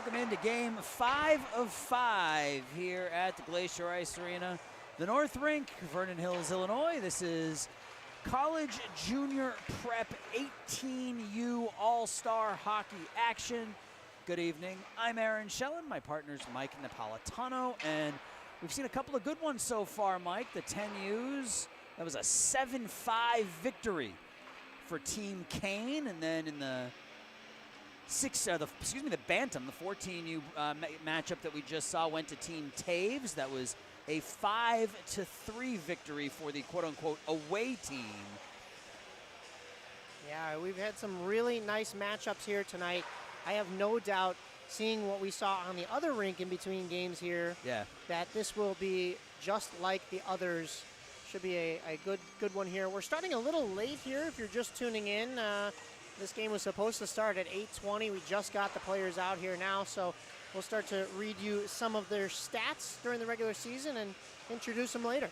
Welcome into game 5 of 5 here at the Glacier Ice Arena, the North Rink, Vernon Hills, Illinois. This is College Junior Prep 18U All-Star Hockey action. Good evening. I'm Aaron Schellen. My partner's Mike Napolitano, and we've seen a couple of good ones so far, Mike. The 10Us, that was a 7-5 victory for Team Kane, and then in the the Bantam, the 14U matchup that we just saw went to Team Taves. That was a 5-3 victory for the quote-unquote away team. Yeah, we've had some really nice matchups here tonight. I have no doubt, seeing what we saw on the other rink in between games here, that this will be just like the others. Should be a good one here. We're starting a little late here if you're just tuning in. This game was supposed to start at 8:20. We just got the players out here now, so we'll start to read you some of their stats during the regular season and introduce them later.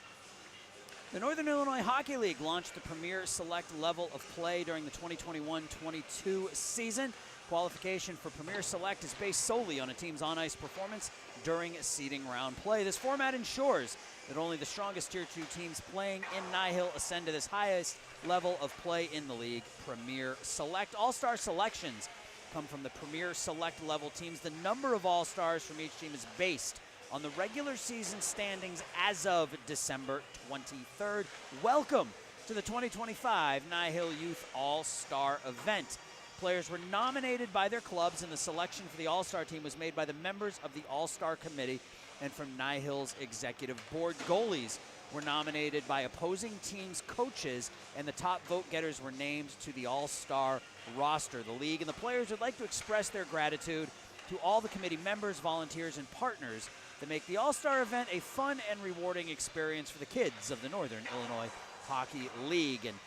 The Northern Illinois Hockey League launched the Premier Select level of play during the 2021-22 season. Qualification for Premier Select is based solely on a team's on-ice performance during seeding round play. This format ensures that only the strongest Tier 2 teams playing in NIHL ascend to this highest level of play in the league, Premier Select. All-Star selections come from the Premier Select level teams. The number of All-Stars from each team is based on the regular season standings as of December 23rd. Welcome to the 2025 NIHL Youth All-Star event. Players were nominated by their clubs, and the selection for the All-Star team was made by the members of the All-Star Committee and from NIHL's executive board. Goalies were nominated by opposing teams' coaches, and the top vote getters were named to the All-Star roster. The league and the players would like to express their gratitude to all the committee members, volunteers, and partners that make the All-Star event a fun and rewarding experience for the kids of the Northern Illinois Hockey League. And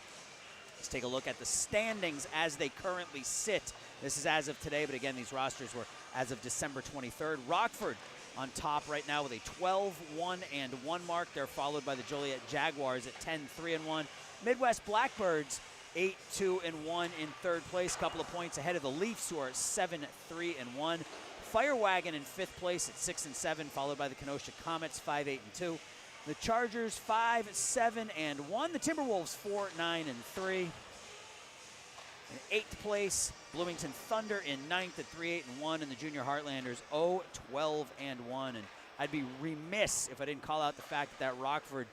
let's take a look at the standings as they currently sit. This is as of today, but again, these rosters were as of December 23rd. Rockford on top right now with a 12-1-1 mark. They're followed by the Joliet Jaguars at 10-3-1. Midwest Blackbirds 8-2-1 in third place, couple of points ahead of the Leafs, who are 7-3-1. Fire Wagon in fifth place at 6-7, followed by the Kenosha Comets 5-8-2. The Chargers 5-7-1. The Timberwolves 4-9-3. In eighth place, Bloomington Thunder in ninth at 3-8-1, and the Junior Heartlanders 0-12-1. And I'd be remiss if I didn't call out the fact that Rockford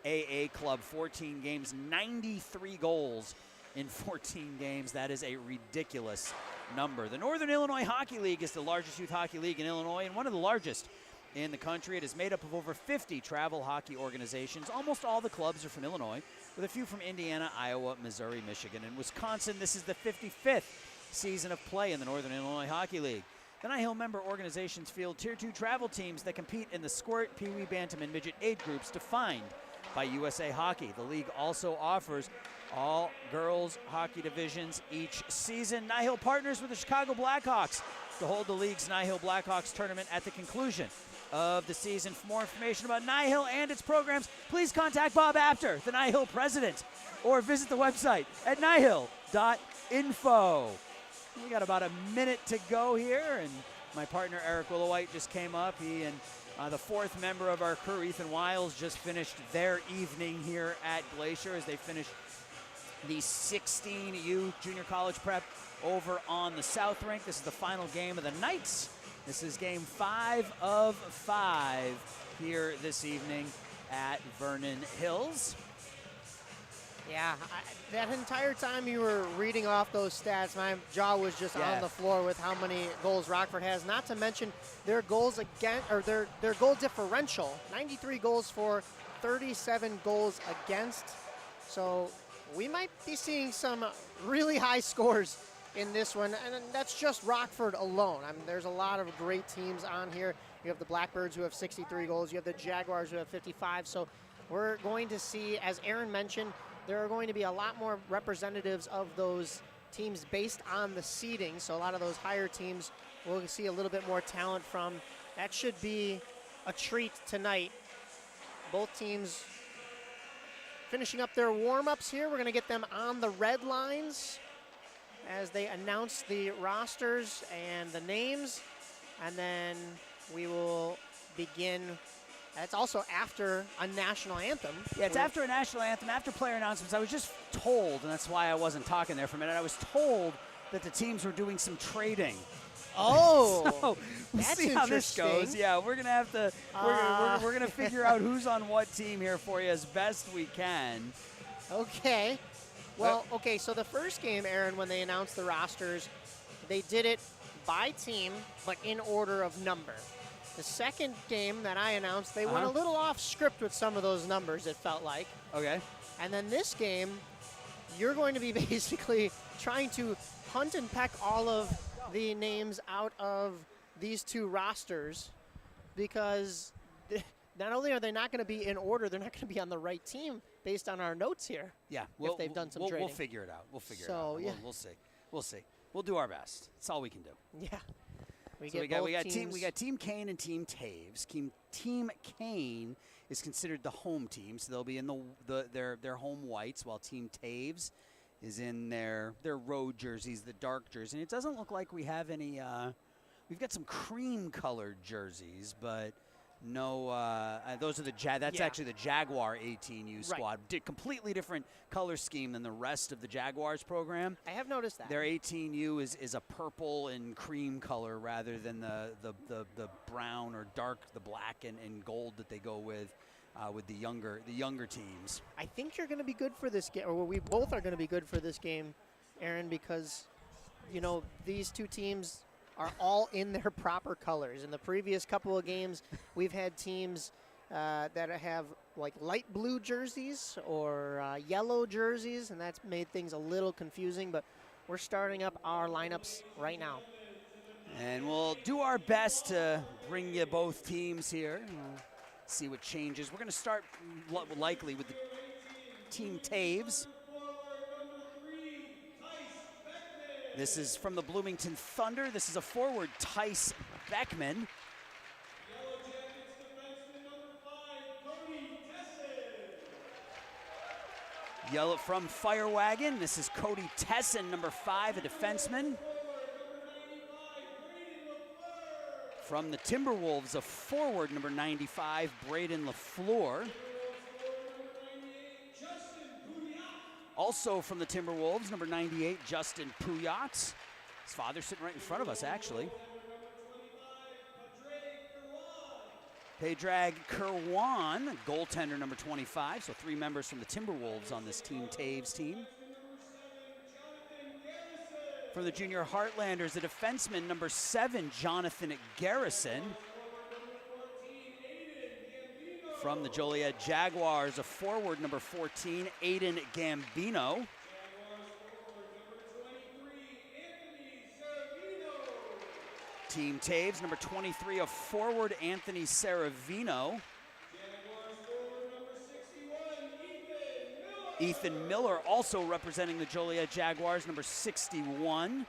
AA club, 14 games, 93 goals in 14 games. That is a ridiculous number. The Northern Illinois Hockey League is the largest youth hockey league in Illinois and one of the largest in the country. It is made up of over 50 travel hockey organizations. Almost all the clubs are from Illinois, with a few from Indiana, Iowa, Missouri, Michigan, and Wisconsin. This is the 55th season of play in the Northern Illinois Hockey League. The NIHL member organizations field Tier 2 travel teams that compete in the Squirt, Pee Wee, Bantam, and Midget age groups defined by USA Hockey. The league also offers all girls hockey divisions each season. NIHL partners with the Chicago Blackhawks to hold the league's NIHL Blackhawks tournament at the conclusion of the season. For more information about NIHL and its programs, please contact Bob Apter, the NIHL president, or visit the website at nihil.info. We got about a minute to go here, and my partner Eric Willowhite just came up. He and the fourth member of our crew, Ethan Wiles, just finished their evening here at Glacier as they finished the 16U Junior College Prep over on the South Rink. This is the final game of the night. This is game 5 of 5 here this evening at Vernon Hills. Yeah, that entire time you were reading off those stats, my jaw was just on the floor with how many goals Rockford has. Not to mention their goals against, or their goal differential, 93 goals for, 37 goals against. So we might be seeing some really high scores in this one, and that's just Rockford alone. I mean, there's a lot of great teams on here. You have the Blackbirds, who have 63 goals. You have the Jaguars, who have 55. So we're going to see, as Aaron mentioned, there are going to be a lot more representatives of those teams based on the seeding. So a lot of those higher teams we'll see a little bit more talent from. That should be a treat tonight. Both teams finishing up their warm-ups here. We're going to get them on the red lines as they announce the rosters and the names. And then we will begin. That's also after a national anthem. Yeah, it's after a national anthem, after player announcements. I was just told, and that's why I wasn't talking there for a minute, I was told that the teams were doing some trading. Oh, so we'll that's see how this goes. Yeah, we're gonna have to. We're gonna figure out who's on what team here for you as best we can. Okay. Well, okay. So the first game, Aaron, when they announced the rosters, they did it by team, but in order of number. The second game that I announced, they went a little off script with some of those numbers, it felt like. Okay. And then this game, you're going to be basically trying to hunt and peck all of the names out of these two rosters, because not only are they not going to be in order, they're not going to be on the right team based on our notes here. Yeah, if they've done some trading. We'll figure it out. We'll figure it out. So, yeah. We'll see. We'll see. We'll do our best. That's all we can do. Yeah. We got Team Kane and Team Taves. Team Kane is considered the home team, so they'll be in their home whites, while Team Taves is in their road jerseys, the dark jersey. And it doesn't look like we have any. We've got some cream-colored jerseys, but no. Those are that's actually the Jaguar 18U squad. Right. Did completely different color scheme than the rest of the Jaguars program. I have noticed that. Their 18U is a purple and cream color rather than the brown or the black and gold that they go with the younger teams. I think you're going to be good for this game, or we both are going to be good for this game, Aaron, because these two teams are all in their proper colors. In the previous couple of games, we've had teams that have like light blue jerseys or yellow jerseys, and that's made things a little confusing, but we're starting up our lineups right now. And we'll do our best to bring you both teams here. We'll see what changes. We're going to start likely with the Team Taves. This is from the Bloomington Thunder. This is a forward, Tice Beckman. Yellow from Fire Wagon. This is Cody Tesson, number 5, a defenseman. From the Timberwolves, a forward, number 95, Braden LaFleur. Also from the Timberwolves, number 98, Justin Pouilloux. His father's sitting right in front of us, actually. Pedrag Kerwan, goaltender, number 25. So 3 members from the Timberwolves on this Team Taves team. From the Junior Heartlanders, the defenseman, number 7, Jonathan Garrison. From the Joliet Jaguars, a forward, number 14, Aiden Gambino. Team Taves, number 23, a forward, Anthony Saravino. Ethan Miller, also representing the Joliet Jaguars, number 61.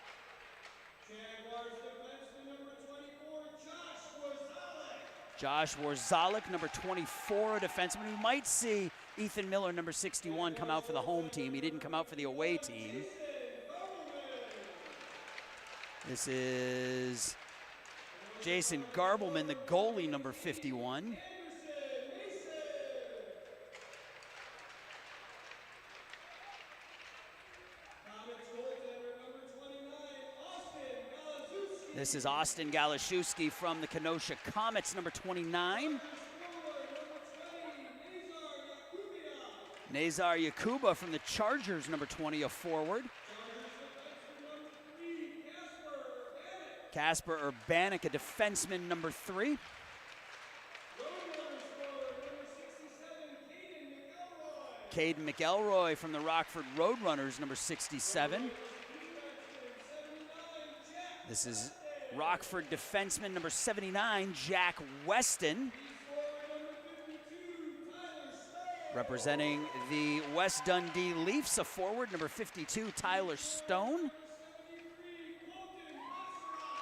Josh Warzalek, number 24, a defenseman. We might see Ethan Miller, number 61, come out for the home team. He didn't come out for the away team. This is Jason Garbleman, the goalie, number 51. This is Austin Galashewski from the Kenosha Comets, number 29. Nazar Yakuba from the Chargers, number 20, a forward. Casper Urbanek, a defenseman, number 3. Caden McElroy from the Rockford Roadrunners, number 67. This is Rockford defenseman, number 79, Jack Weston. Representing the West Dundee Leafs, a forward, number 52, Tyler Stone.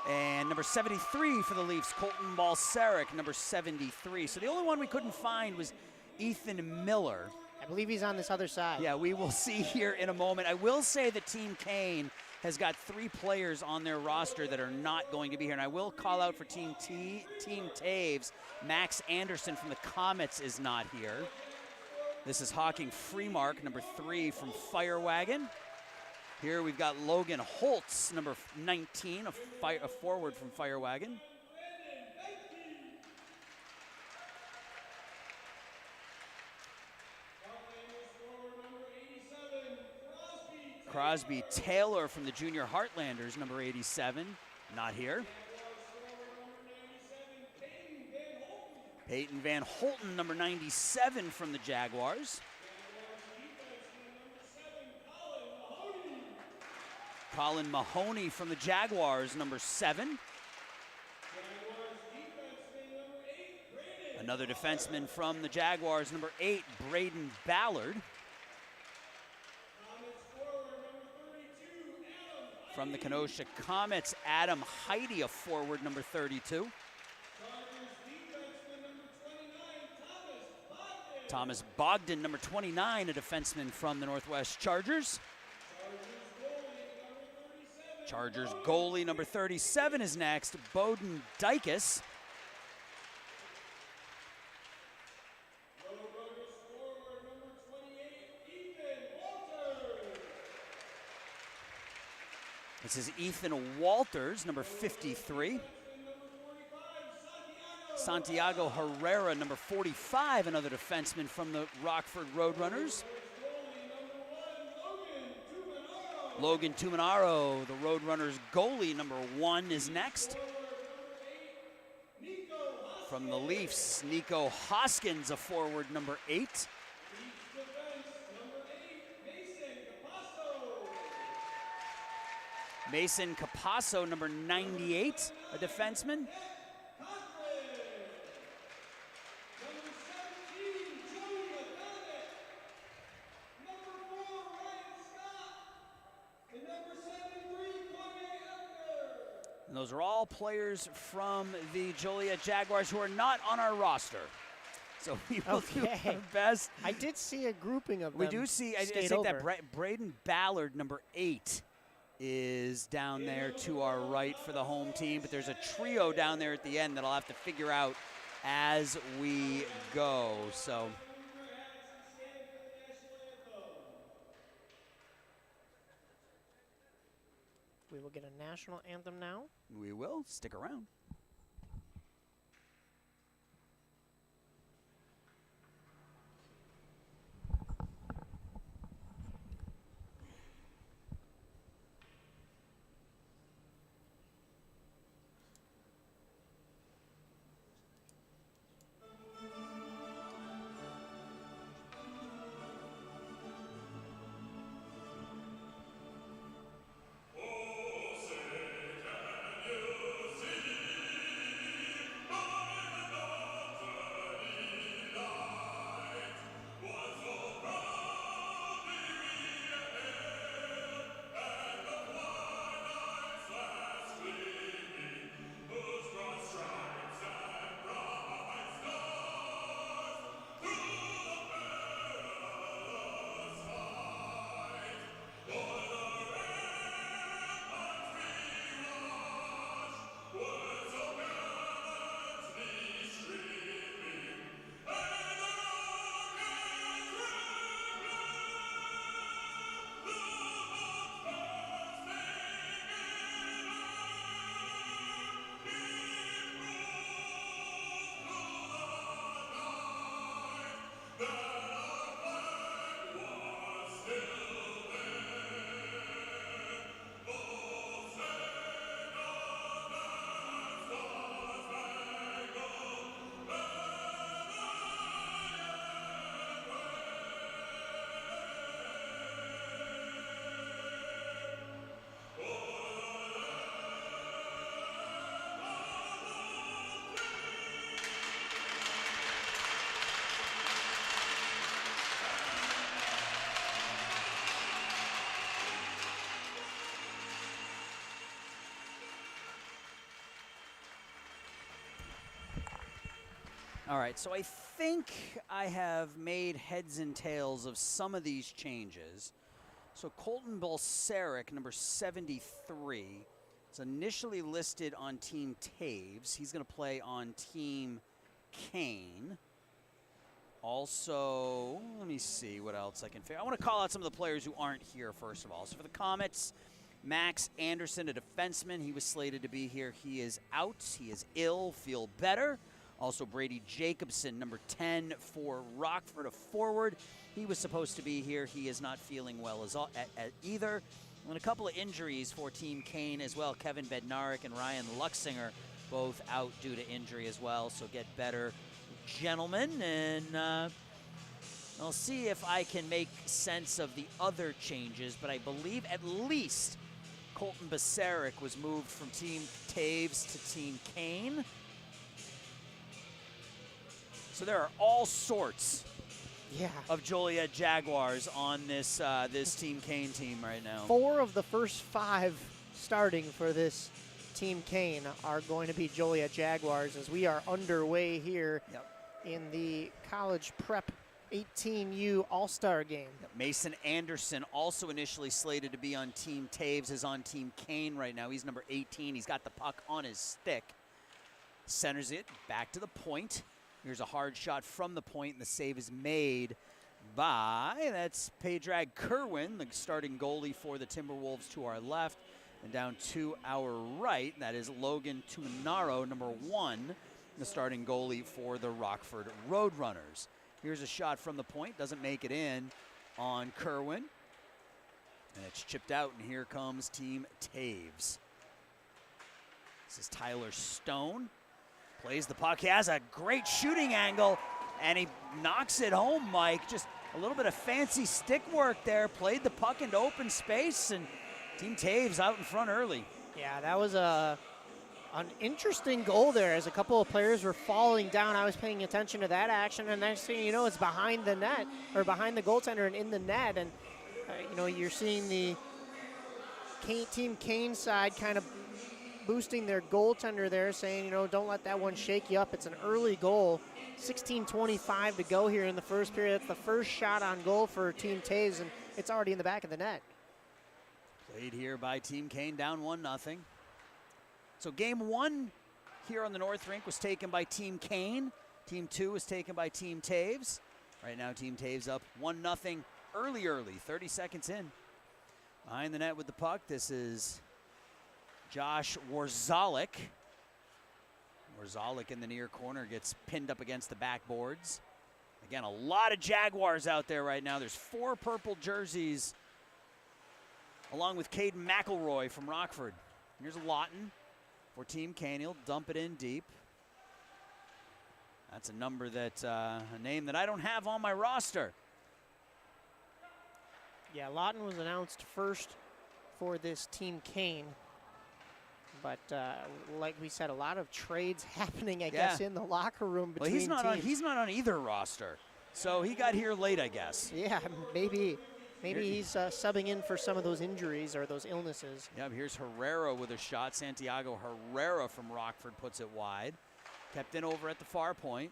And number 73 for the Leafs, Colton Balsaric, number 73. So the only one we couldn't find was Ethan Miller. I believe he's on this other side. Yeah, we will see here in a moment. I will say that Team Kane has got 3 players on their roster that are not going to be here. And I will call out for Team Taves. Max Anderson from the Comets is not here. This is Hawking Freemark, number 3 from Firewagon. Here we've got Logan Holtz, number 19, a forward from Firewagon. Crosby Taylor from the Junior Heartlanders, number 87, not here. Peyton Van Holten, number 97 from the Jaguars. Colin Mahoney from the Jaguars, number 7. Another defenseman from the Jaguars, number 8, Braden Ballard. From the Kenosha Comets, Adam Heidi, a forward, number 32. Thomas Bogdan, number 29, a defenseman from the Northwest Chargers. Chargers goalie, number 37 is next, Bowden Dykes. This is Ethan Walters, number 53. Santiago Herrera, number 45, another defenseman from the Rockford Roadrunners. Logan Tumanaro, the Roadrunners goalie, number 1 is next. From the Leafs, Nico Hoskins, a forward, number 8. Mason Capasso, number 98, a defenseman. And those are all players from the Joliet Jaguars who are not on our roster. So we will do our best. I did see a grouping of them. We do see, I think that Braden Ballard, number 8, is down there to our right for the home team, but there's a trio down there at the end that I'll have to figure out as we go. So we will get a national anthem now. We will. Stick around. All right, so I think I have made heads and tails of some of these changes. So Colton Balsaric, number 73, is initially listed on Team Taves. He's going to play on Team Kane. Also, let me see what else I can figure. I want to call out some of the players who aren't here, first of all. So for the Comets, Max Anderson, a defenseman. He was slated to be here. He is out. He is ill. Feel better. Also Brady Jacobson, number 10 for Rockford, a forward. He was supposed to be here. He is not feeling well either. And a couple of injuries for Team Kane as well. Kevin Bednarik and Ryan Luxinger both out due to injury as well. So get better, gentlemen. And I'll see if I can make sense of the other changes. But I believe at least Colton Balsaric was moved from Team Taves to Team Kane. So there are all sorts of Joliet Jaguars on this this Team Kane team right now. 4 of the first 5 starting for this Team Kane are going to be Joliet Jaguars as we are underway here in the college prep 18U All-Star game. Mason Anderson, also initially slated to be on Team Taves, is on Team Kane right now. He's number 18. He's got the puck on his stick. Centers it back to the point. Here's a hard shot from the point, and the save is made by, that's Padraig Kerwin, the starting goalie for the Timberwolves to our left. And down to our right, that is Logan Tuminaro, number 1, the starting goalie for the Rockford Roadrunners. Here's a shot from the point, doesn't make it in on Kerwin. And it's chipped out, and here comes Team Taves. This is Tyler Stone. Plays the puck. He has a great shooting angle, and he knocks it home, Mike. Just a little bit of fancy stick work there. Played the puck into open space, and Team Taves out in front early. Yeah, that was an interesting goal there as a couple of players were falling down. I was paying attention to that action, and next thing you know, it's behind the net, or behind the goaltender and in the net. And, you know, you're seeing the Team Kane side kind of boosting their goaltender there, saying, you know, don't let that one shake you up. It's an early goal. 16:25 to go here in the first period. It's the first shot on goal for Team Taves, and it's already in the back of the net. Played here by Team Kane, down 1-0. So game 1 here on the North Rink was taken by Team Kane. Team 2 was taken by Team Taves. Right now, Team Taves up 1-0 early, 30 seconds in. Behind the net with the puck, this is Josh Warzalik. Warzalik in the near corner gets pinned up against the backboards. Again, a lot of Jaguars out there right now. There's 4 purple jerseys along with Caden McElroy from Rockford. Here's Lawton for Team Kane. He'll dump it in deep. That's a number that, a name that I don't have on my roster. Yeah, Lawton was announced first for this Team Kane. But like we said, a lot of trades happening, I guess, in the locker room between teams. He's not on either roster, so he got here late, I guess. Yeah, maybe he's subbing in for some of those injuries or those illnesses. Yeah, here's Herrera with a shot. Santiago Herrera from Rockford puts it wide. Kept in over at the far point.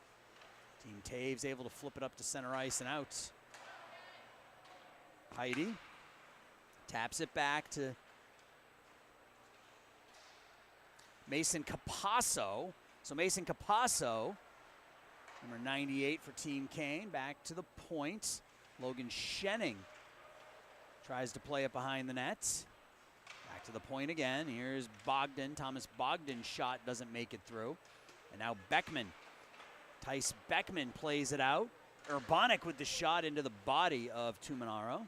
Team Taves able to flip it up to center ice and out. Heidi taps it back to Mason Capasso. So Mason Capasso, number 98 for Team Kane, back to the point. Logan Schenning tries to play it behind the net. Back to the point again. Here's Bogdan. Thomas Bogdan's shot doesn't make it through. And now Beckman. Tice Beckman plays it out. Urbanik with the shot into the body of Tuminaro.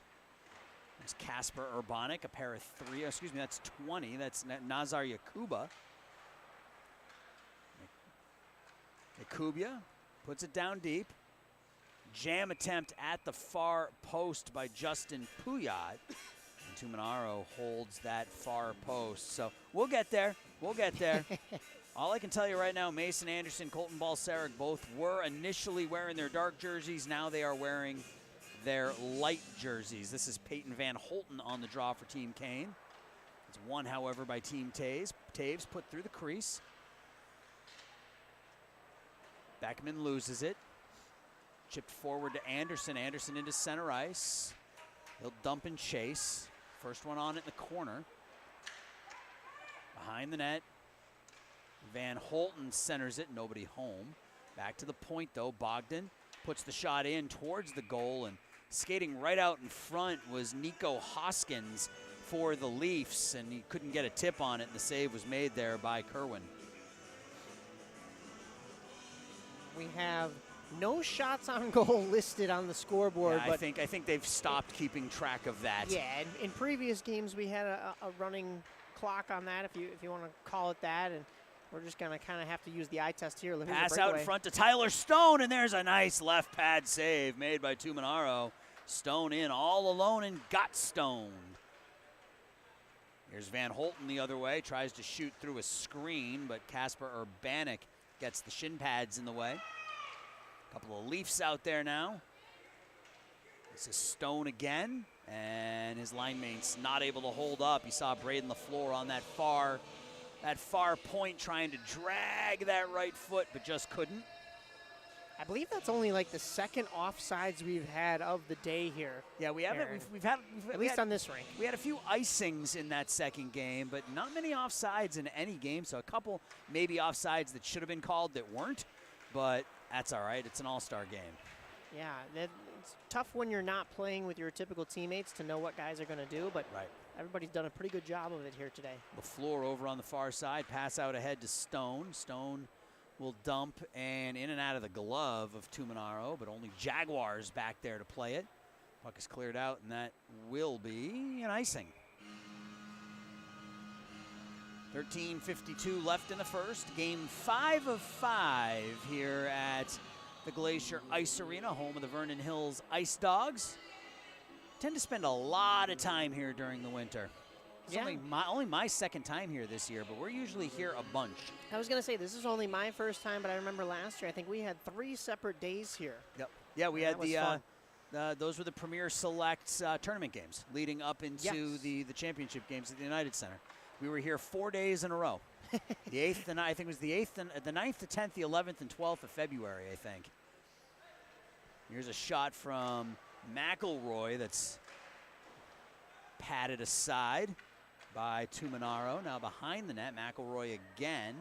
There's Casper Urbanik, a pair of 3. Excuse me, that's 20. That's Nazar Yakuba. Yakubia puts it down deep. Jam attempt at the far post by Justin Puyat. And Tuminaro holds that far post. So we'll get there. We'll get there. All I can tell you right now, Mason Anderson, Colton Balsaric both were initially wearing their dark jerseys. Now they are wearing their light jerseys. This is Peyton Van Holten on the draw for Team Kane. It's won, however, by Team Taves. Taves put through the crease. Beckman loses it. Chipped forward to Anderson. Anderson into center ice. He'll dump and chase. First one on it in the corner. Behind the net. Van Holten centers it, nobody home. Back to the point though, Bogdan puts the shot in towards the goal, and skating right out in front was Nico Hoskins for the Leafs, and he couldn't get a tip on it, and the save was made there by Kerwin. We have no shots on goal listed on the scoreboard. Yeah, but I think they've stopped keeping track of that. Yeah, in previous games we had a running clock on that, if you want to call it that, and we're just going to kind of have to use the eye test here. Pass out in front to Tyler Stone, and there's a nice left pad save made by Tuminaro. Stone in all alone and got stoned. Here's Van Holten the other way, tries to shoot through a screen, but Kasper Urbanek gets the shin pads in the way. Couple of Leafs out there now. This is Stone again, and his line mate's not able to hold up. You saw Braden LaFleur on that far point trying to drag that right foot, but just couldn't. I believe that's only like the second offsides we've had of the day here. Yeah, we haven't. We've had at least on this rink. We had a few icings in that second game, but not many offsides in any game. So a couple maybe offsides that should have been called that weren't, but that's all right. It's an all-star game. Yeah, it's tough when you're not playing with your typical teammates to know what guys are going to do, but right. Everybody's done a pretty good job of it here today. LaFleur over on the far side, pass out ahead to Stone. Stone will dump and in and out of the glove of Tuminaro, but only Jaguars back there to play it. Puck is cleared out, and that will be an icing. 13:52 left in the first. Game 5 of 5 here at the Glacier Ice Arena, home of the Vernon Hills Ice Dogs. Tend to spend a lot of time here during the winter. It's only my second time here this year, but we're usually here a bunch. I was going to say, this is only my first time, but I remember last year, I think we had 3 separate days here. Yep. Yeah, we had those were the Premier Select tournament games leading up into the championship games at the United Center. We were here 4 days in a row. The 8th, and I think it was the 8th, and the 9th, the 10th, the 11th, and 12th of February, I think. Here's a shot from McElroy that's patted aside by Tuminaro. Now behind the net, McElroy again.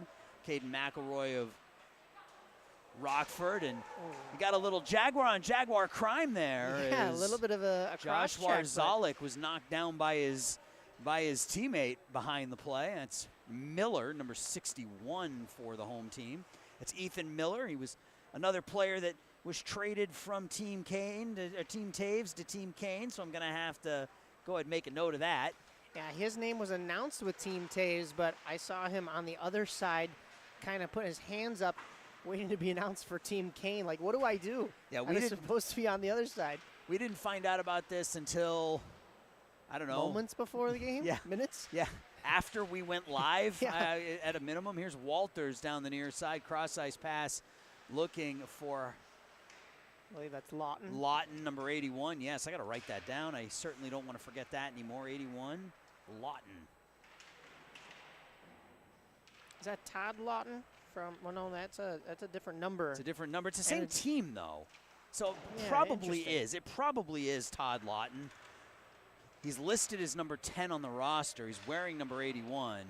Caden McElroy of Rockford, and you got a little Jaguar on Jaguar crime there. Yeah, a little bit of a Josh Warzalik was knocked down by his teammate behind the play. That's Miller, number 61 for the home team. It's Ethan Miller. He was another player that was traded from Team Kane to Team Taves to Team Kane, so I'm going to have to go ahead and make a note of that. Yeah, his name was announced with Team Taves, but I saw him on the other side kind of put his hands up waiting to be announced for Team Kane. Like, what do I do? Yeah, I was supposed to be on the other side. We didn't find out about this until, I don't know. Moments before the game? Yeah. Minutes? Yeah. After we went live, at a minimum. Here's Walters down the near side. Cross-ice pass looking for, I believe that's Lawton. Lawton, number 81. Yes, I got to write that down. I certainly don't want to forget that anymore. 81, Lawton. Is that Todd Lawton? Well, no, that's a different number. It's a different number. It's the same team, though. So yeah, probably is. It probably is Todd Lawton. He's listed as number 10 on the roster. He's wearing number 81.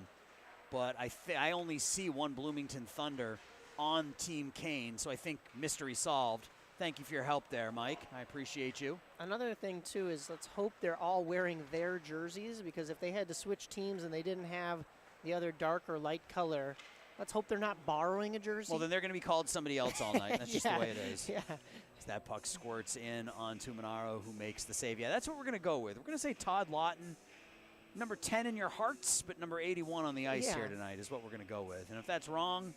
But I only see one Bloomington Thunder on Team Kane, so I think mystery solved. Thank you for your help there, Mike. I appreciate you. Another thing, too, is let's hope they're all wearing their jerseys, because if they had to switch teams and they didn't have the other dark or light color, let's hope they're not borrowing a jersey. Well, then they're going to be called somebody else all night. That's just the way it is. Yeah. As that puck squirts in on Tuminaro, who makes the save. Yeah, that's what we're going to go with. We're going to say Todd Lawton, number 10 in your hearts, but number 81 on the ice here tonight is what we're going to go with. And if that's wrong,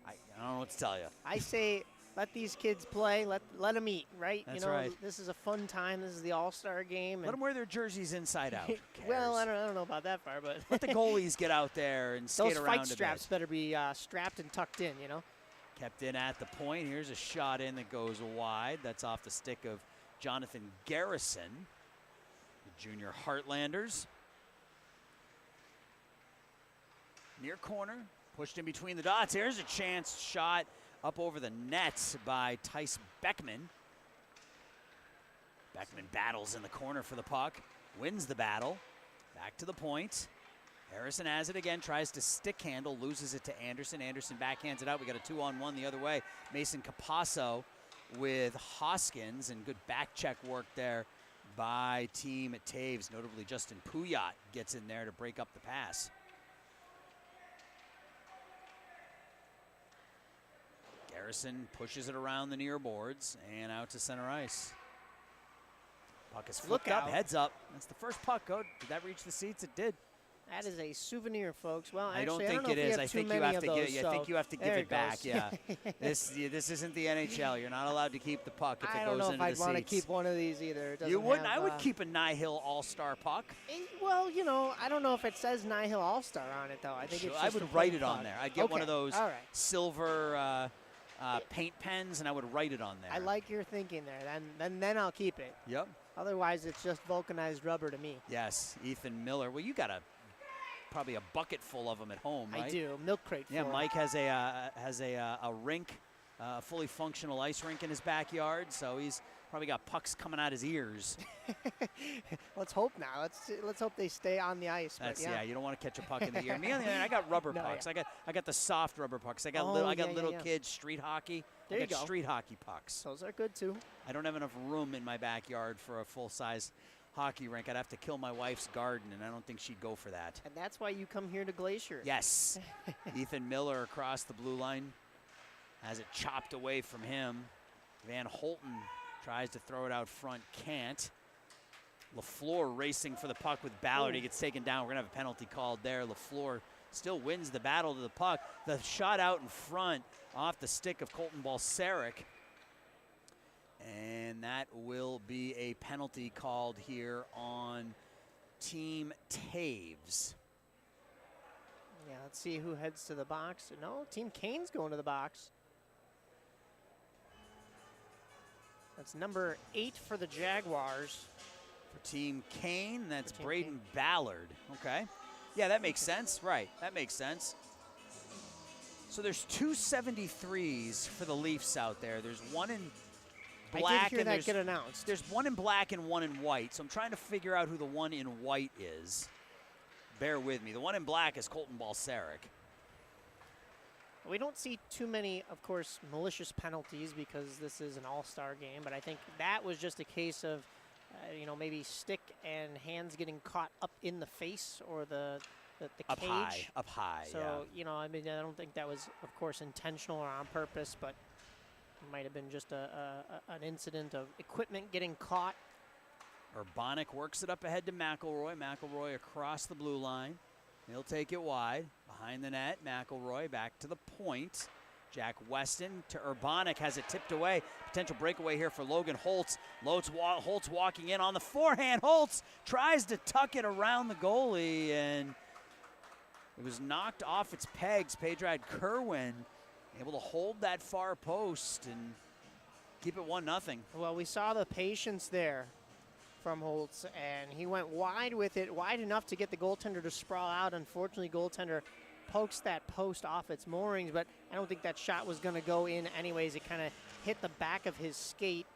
I don't know what to tell you. I say let these kids play. Let them eat, right? That's right. This is a fun time. This is the All-Star game. Let them wear their jerseys inside out. Well, I don't know about that far, but let the goalies get out there and skate around a bit. Those fight straps better be strapped and tucked in, you know. Kept in at the point. Here's a shot in that goes wide. That's off the stick of Jonathan Garrison, the junior Heartlanders. Near corner, pushed in between the dots. Here's a chance shot up over the net by Tice Beckman. Beckman battles in the corner for the puck, wins the battle. Back to the point. Harrison has it again, tries to stick handle, loses it to Anderson. Anderson backhands it out. We got a 2-on-1 the other way. Mason Capasso with Hoskins, and good back check work there by team at Taves. Notably, Justin Puyat gets in there to break up the pass. Garrison pushes it around the near boards and out to center ice. Puck is flipped up, heads up. That's the first puck. Did that reach the seats? It did. That is a souvenir, folks. Well, actually, I don't think it is. I think you have to give. I think you have to give it back. Yeah. This isn't the NHL. You're not allowed to keep the puck if it goes into the seats. I don't know if I'd want to keep one of these either. You wouldn't. I would keep a NIHL All-Star puck. Well, you know, I don't know if it says NIHL All-Star on it though. I think it's just I would write it on there. I'd get one of those silver paint pens, and I would write it on there. I like your thinking there. Then I'll keep it. Yep. Otherwise, it's just vulcanized rubber to me. Yes, Ethan Miller. Well, you got probably a bucket full of them at home, right? I do. Milk crate. Yeah, Mike has a rink, fully functional ice rink in his backyard, so he's probably got pucks coming out his ears. Let's hope now. Let's hope they stay on the ice. Yeah, you don't want to catch a puck in the ear. Me on the other hand, I got rubber pucks. Yeah. I got the soft rubber pucks. I got little kids street hockey. There you go. Street hockey pucks. Those are good too. I don't have enough room in my backyard for a full size hockey rink. I'd have to kill my wife's garden, and I don't think she'd go for that. And that's why you come here to Glacier. Yes. Ethan Miller across the blue line has it chopped away from him. Van Holten tries to throw it out front, can't. LaFleur racing for the puck with Ballard. He gets taken down. We're going to have a penalty called there. LaFleur still wins the battle to the puck. The shot out in front off the stick of Colton Balsaric. And that will be a penalty called here on Team Taves. Yeah, let's see who heads to the box. No, Team Kane's going to the box. That's number 8 for the Jaguars. For Team Kane, that's Braden Ballard. Okay. Yeah, that makes sense. Right, that makes sense. So there's 2 73s for the Leafs out there. There's one in black. I did hear that get announced. There's one in black and one in white. So I'm trying to figure out who the one in white is. Bear with me. The one in black is Colton Balsaric. We don't see too many, of course, malicious penalties because this is an all-star game, but I think that was just a case of, maybe stick and hands getting caught up in the face or the cage. Up high, so, I don't think that was, of course, intentional or on purpose, but it might have been just an incident of equipment getting caught. Urbanic works it up ahead to McElroy. McElroy across the blue line. He'll take it wide. Behind the net, McElroy back to the point. Jack Weston to Urbanic, has it tipped away. Potential breakaway here for Logan Holtz. Holtz walking in on the forehand. Holtz tries to tuck it around the goalie, and it was knocked off its pegs. Pedrad Kerwin able to hold that far post and keep it 1-0. Well, we saw the patience there from Holtz, and he went wide with it, wide enough to get the goaltender to sprawl out. Unfortunately, goaltender pokes that post off its moorings, but I don't think that shot was going to go in anyways. It kind of hit the back of his skate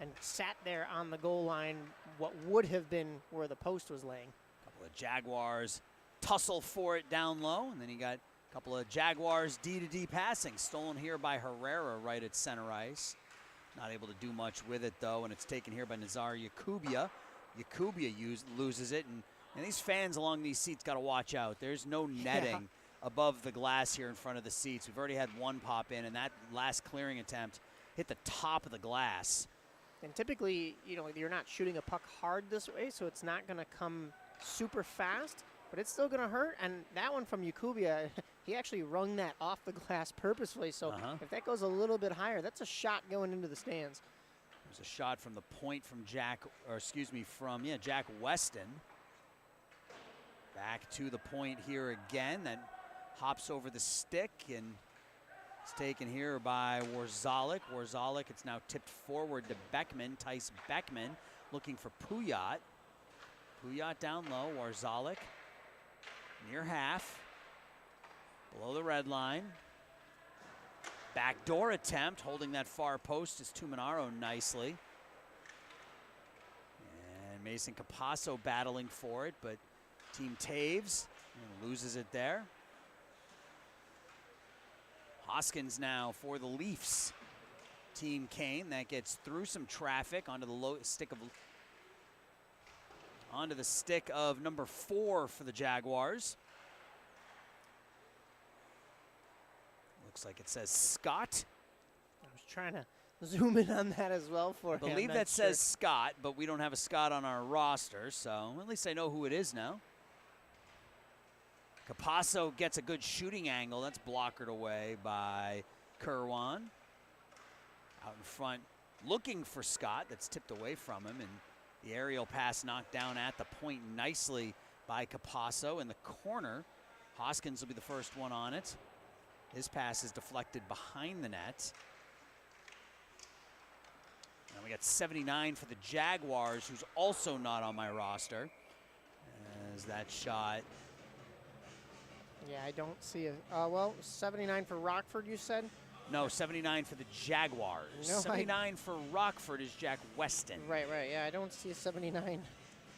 and sat there on the goal line, what would have been where the post was laying. A couple of Jaguars tussle for it down low, and then you got a couple of Jaguars D-to-D passing, stolen here by Herrera right at center ice. Not able to do much with it, though, and it's taken here by Nazar Yakubia. Yakubia loses it, and these fans along these seats got to watch out. There's no netting above the glass here in front of the seats. We've already had one pop in, and that last clearing attempt hit the top of the glass. And typically, you're not shooting a puck hard this way, so it's not going to come super fast, but it's still going to hurt. And that one from Yakubia, he actually wrung that off the glass purposefully. So if that goes a little bit higher, that's a shot going into the stands. There's a shot from the point from Jack Weston. Back to the point here again. That hops over the stick, and it's taken here by Warzalik. Warzalik, it's now tipped forward to Beckman. Tice Beckman looking for Puyat. Puyat down low. Warzalik near half. Below the red line. Backdoor attempt, holding that far post is Tuminaro nicely. And Mason Capasso battling for it, but Team Taves loses it there. Hoskins now for the Leafs. Team Kane, that gets through some traffic onto the stick of number 4 for the Jaguars. Looks like it says Scott. I was trying to zoom in on that as well for you. I believe that says Scott, but we don't have a Scott on our roster, so at least I know who it is now. Capasso gets a good shooting angle. That's blockered away by Kerwan. Out in front, looking for Scott. That's tipped away from him, and the aerial pass knocked down at the point nicely by Capasso in the corner. Hoskins will be the first one on it. His pass is deflected behind the net. And we got 79 for the Jaguars, who's also not on my roster. As that shot. Yeah, I don't see it. Well, 79 for Rockford, you said? No, 79 for the Jaguars. No, 79 for Rockford is Jack Weston. Right. Yeah, I don't see a 79.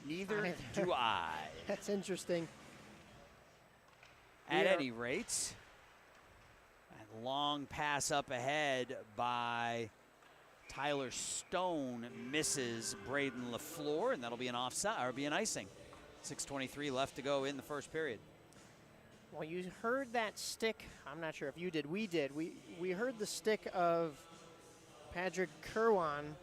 Neither either. do I. That's interesting. At any rate, a long pass up ahead by Tyler Stone misses Braden LaFleur, and that'll be an offside, or be an icing. 6:23 left to go in the first period. Well, you heard that stick. I'm not sure if you did. We did. We heard the stick of Patrick Kerwan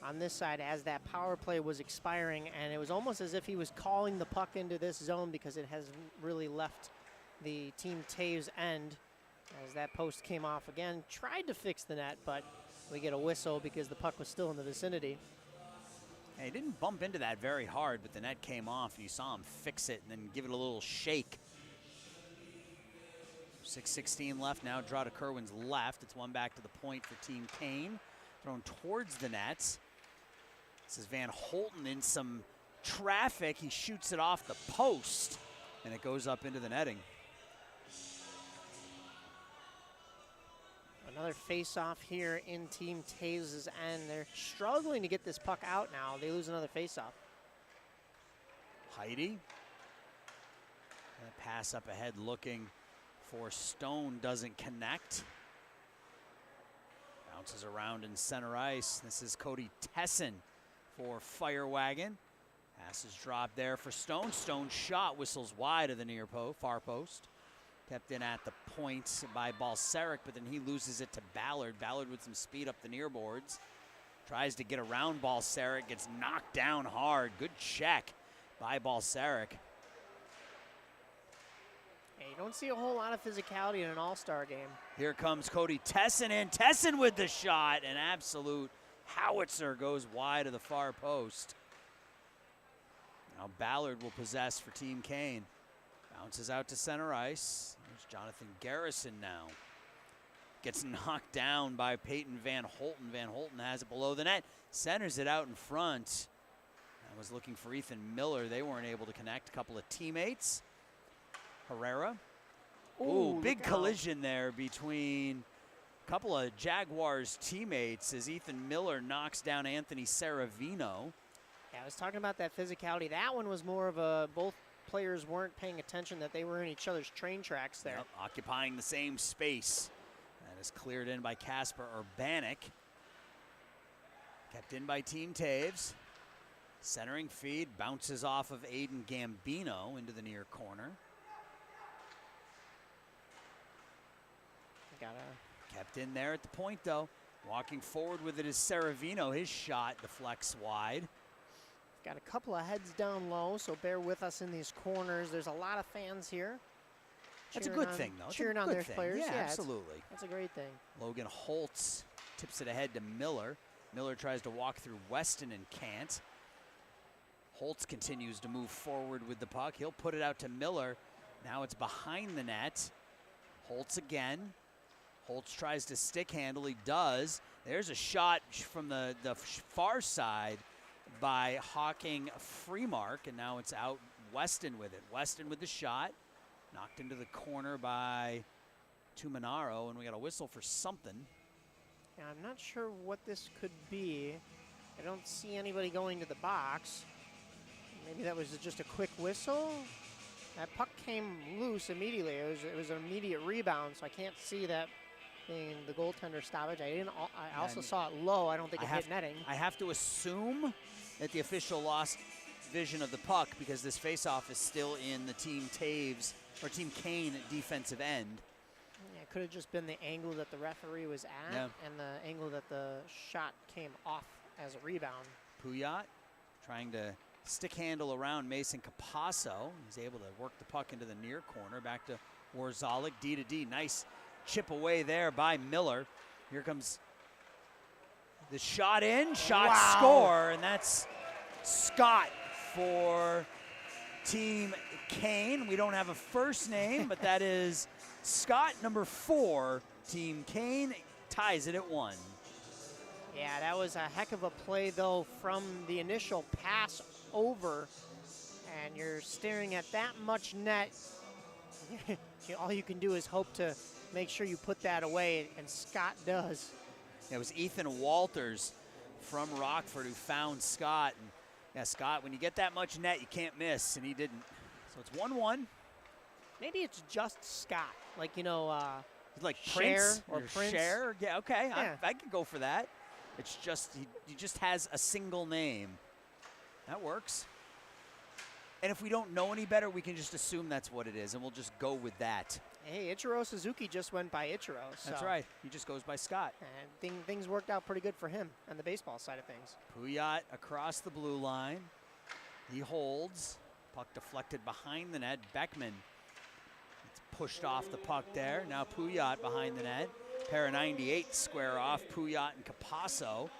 on this side as that power play was expiring, and it was almost as if he was calling the puck into this zone because it has really left the Team Taves end as that post came off again. Tried to fix the net, but we get a whistle because the puck was still in the vicinity. Hey, he didn't bump into that very hard, but the net came off, and you saw him fix it and then give it a little shake. 6:16 left now, draw to Kerwin's left. It's one back to the point for Team Kane. Thrown towards the net. This is Van Holten in some traffic. He shoots it off the post, and it goes up into the netting. Another face-off here in Team Taves' end. They're struggling to get this puck out now. They lose another face-off. Heidi. That pass up ahead looking for Stone, doesn't connect. Bounces around in center ice. This is Cody Tesson for Firewagon. Pass is dropped there for Stone. Stone's shot whistles wide of the near far post. Kept in at the point by Balseric, but then he loses it to Ballard. Ballard with some speed up the near boards. Tries to get around Balseric, gets knocked down hard. Good check by Balseric. You don't see a whole lot of physicality in an all-star game. Here comes Cody Tesson in. Tesson with the shot. An absolute howitzer goes wide of the far post. Now Ballard will possess for Team Kane. Bounces out to center ice. There's Jonathan Garrison now. Gets knocked down by Peyton Van Holten. Van Holten has it below the net. Centers it out in front. I was looking for Ethan Miller. They weren't able to connect. A couple of teammates. Herrera. Ooh, big collision there between a couple of Jaguars teammates as Ethan Miller knocks down Anthony Saravino. Yeah, I was talking about that physicality. That one was more of a both players weren't paying attention that they were in each other's train tracks there. Yep, occupying the same space. That is cleared in by Casper Urbanik. Kept in by Team Taves. Centering feed bounces off of Aiden Gambino into the near corner. Kept in there at the point, though. Walking forward with it is Saravino. His shot deflects wide. Got a couple of heads down low, so bear with us in these corners. There's a lot of fans here. That's a good thing, though. Cheering on their players. Yeah, absolutely. That's a great thing. Logan Holtz tips it ahead to Miller. Miller tries to walk through Weston and can't. Holtz continues to move forward with the puck. He'll put it out to Miller. Now it's behind the net. Holtz again. Holtz tries to stick handle. He does. There's a shot from the far side by Hawking Freemark, and now it's out Weston with it. Weston with the shot. Knocked into the corner by Tumanaro, and we got a whistle for something. Yeah, I'm not sure what this could be. I don't see anybody going to the box. Maybe that was just a quick whistle. That puck came loose immediately. It was an immediate rebound, so I can't see that being the goaltender stoppage. I also saw it low. I don't think it hit netting. I have to assume that the official lost vision of the puck because this faceoff is still in the Team Taves or Team Kane defensive end. Yeah, it could have just been the angle that the referee was at and the angle that the shot came off as a rebound. Puyat trying to stick handle around Mason Capasso. He's able to work the puck into the near corner. Back to Warzalik, D to D. Nice chip away there by Miller. Here comes the shot in, score, and that's Scott for Team Kane. We don't have a first name, but that is Scott, number 4. Team Kane ties it at 1. Yeah, that was a heck of a play, though, from the initial pass over, and you're staring at that much net. All you can do is hope to make sure you put that away, and Scott does. Yeah, it was Ethan Walters from Rockford who found Scott. And yeah, Scott, when you get that much net, you can't miss, and he didn't. So it's 1-1. Maybe it's just Scott, like, like Prince or Prince. Cher. Yeah, okay, yeah. I could go for that. It's just, he just has a single name. That works. And if we don't know any better, we can just assume that's what it is, and we'll just go with that. Hey, Ichiro Suzuki just went by Ichiro. So. That's right. He just goes by Scott. And things worked out pretty good for him on the baseball side of things. Puyat across the blue line. He holds. Puck deflected behind the net. Beckman pushed off the puck there. Now Puyat behind the net. Pair of 98 square off Puyat and Capasso.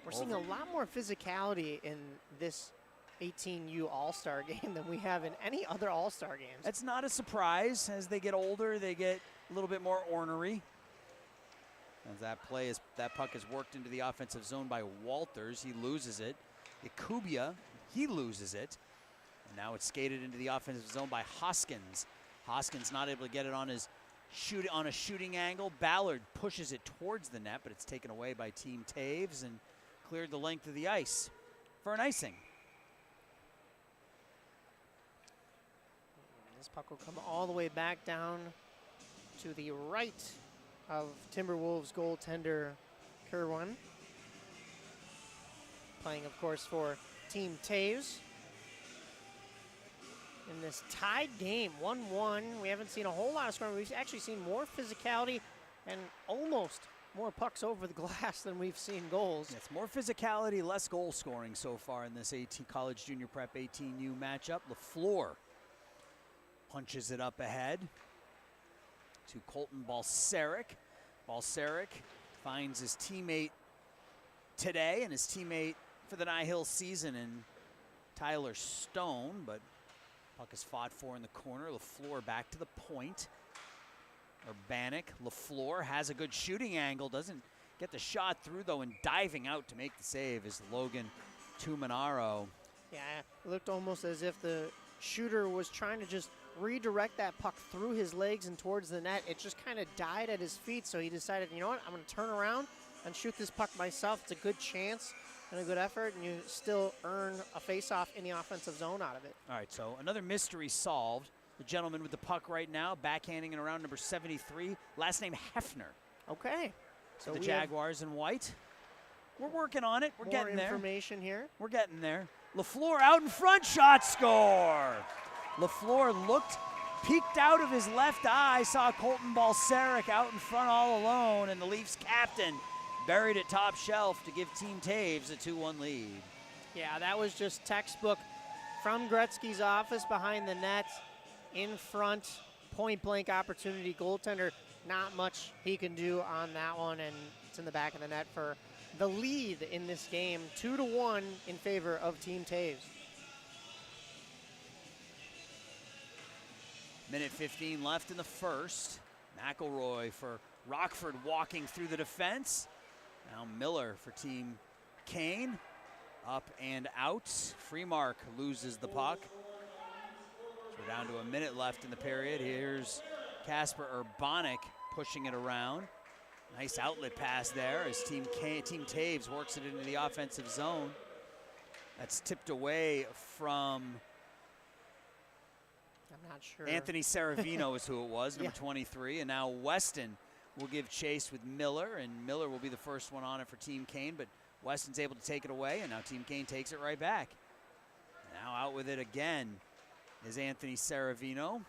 We're seeing a lot more physicality in this 18U All-Star game than we have in any other All-Star games. That's not a surprise. As they get older, they get a little bit more ornery. As that puck is worked into the offensive zone by Walters. He loses it. Ikubia, he loses it. And now it's skated into the offensive zone by Hoskins. Hoskins not able to get it on a shooting angle. Ballard pushes it towards the net, but it's taken away by Team Taves and cleared the length of the ice for an icing. This puck will come all the way back down to the right of Timberwolves goaltender Kerwin. Playing, of course, for Team Taves. In this tied game, 1-1, we haven't seen a whole lot of scoring. We've actually seen more physicality and almost more pucks over the glass than we've seen goals. Yes, more physicality, less goal scoring so far in this College Junior Prep 18U matchup. LaFleur punches it up ahead to Colton Balsaric. Balsaric finds his teammate today and his teammate for the NIHL season in Tyler Stone, but puck is fought for in the corner. LaFleur back to the point. Urbanik, LaFleur has a good shooting angle, doesn't get the shot through though, and diving out to make the save is Logan Tumanaro. Yeah, it looked almost as if the shooter was trying to just redirect that puck through his legs and towards the net. It just kind of died at his feet, so he decided, you know what, I'm going to turn around and shoot this puck myself. It's a good chance and a good effort, and you still earn a face-off in the offensive zone out of it. All right, so another mystery solved. The gentleman with the puck right now, backhanding it around number 73, last name Hefner. Okay. So the Jaguars in white. We're working on it. We're getting there. More information here. We're getting there. LaFleur out in front, shot, score. LaFleur peeked out of his left eye, saw Colton Balsaric out in front all alone, and the Leafs captain buried it top shelf to give Team Taves a 2-1 lead. Yeah, that was just textbook from Gretzky's office behind the net, in front, point-blank opportunity. Goaltender, not much he can do on that one, and it's in the back of the net for the lead in this game, 2-1 in favor of Team Taves. Minute 15 left in the first. McElroy for Rockford walking through the defense. Now Miller for Team Kane. Up and out. Freemark loses the puck. So we're down to a minute left in the period. Here's Casper Urbanik pushing it around. Nice outlet pass there as Team Taves works it into the offensive zone. That's tipped away from I'm not sure. Anthony Saravino is who it was, number Yeah. 23. And now Weston will give chase with Miller, and Miller will be the first one on it for Team Kane, but Weston's able to take it away, and now Team Kane takes it right back. Now out with it again is Anthony Saravino.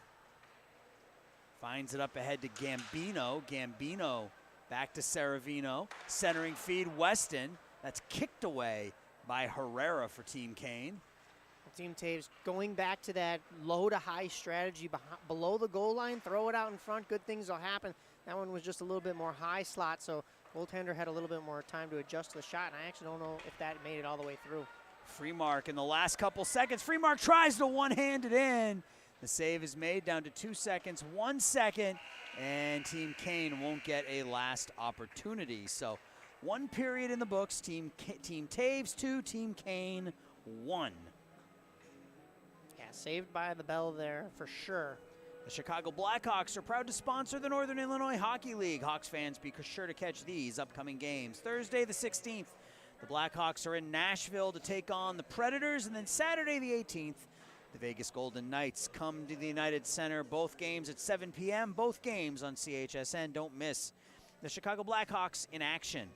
Finds it up ahead to Gambino. Gambino back to Saravino. Centering feed, Weston. That's kicked away by Herrera for Team Kane. Team Taves going back to that low to high strategy below the goal line, throw it out in front, good things will happen. That one was just a little bit more high slot, so goaltender had a little bit more time to adjust to the shot, and I actually don't know if that made it all the way through. Freemark in the last couple seconds. Freemark tries to one-hand it in. The save is made down to 2 seconds, 1 second, and Team Kane won't get a last opportunity. So 1 period in the books. Team Taves 2, Team Kane 1. Yeah, saved by the bell there for sure. The Chicago Blackhawks are proud to sponsor the Northern Illinois Hockey League. Hawks fans, be sure to catch these upcoming games. Thursday the 16th, the Blackhawks are in Nashville to take on the Predators, and then Saturday the 18th, the Vegas Golden Knights come to the United Center. Both games at 7 p.m., both games on CHSN. Don't miss the Chicago Blackhawks in action.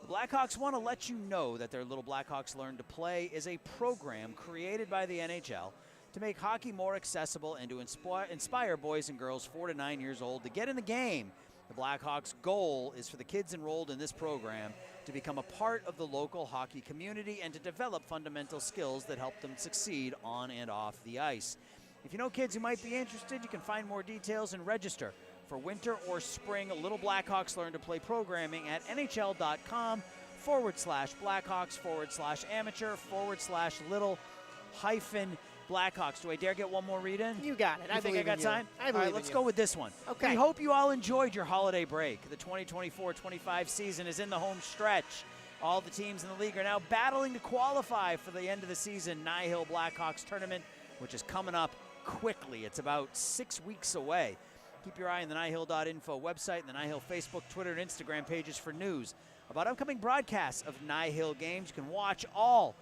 The Blackhawks want to let you know that their Little Blackhawks Learn to Play is a program created by the NHL to make hockey more accessible and to inspire boys and girls 4 to 9 years old to get in the game. The Blackhawks' goal is for the kids enrolled in this program to become a part of the local hockey community and to develop fundamental skills that help them succeed on and off the ice. If you know kids who might be interested, you can find more details and register for winter or spring Little Blackhawks Learn to Play programming at NHL.com/Blackhawks/amateur/little-Blackhawks. Do I dare get one more read in? You got it. You think I got time? I believe All right, let's go with this one. Okay. We hope you all enjoyed your holiday break. The 2024-25 season is in the home stretch. All the teams in the league are now battling to qualify for the end of the season NIHL Blackhawks tournament, which is coming up quickly. It's about 6 weeks away. Keep your eye on the NIHL.info website and the NIHL Facebook, Twitter, and Instagram pages for news about upcoming broadcasts of NIHL games. You can watch all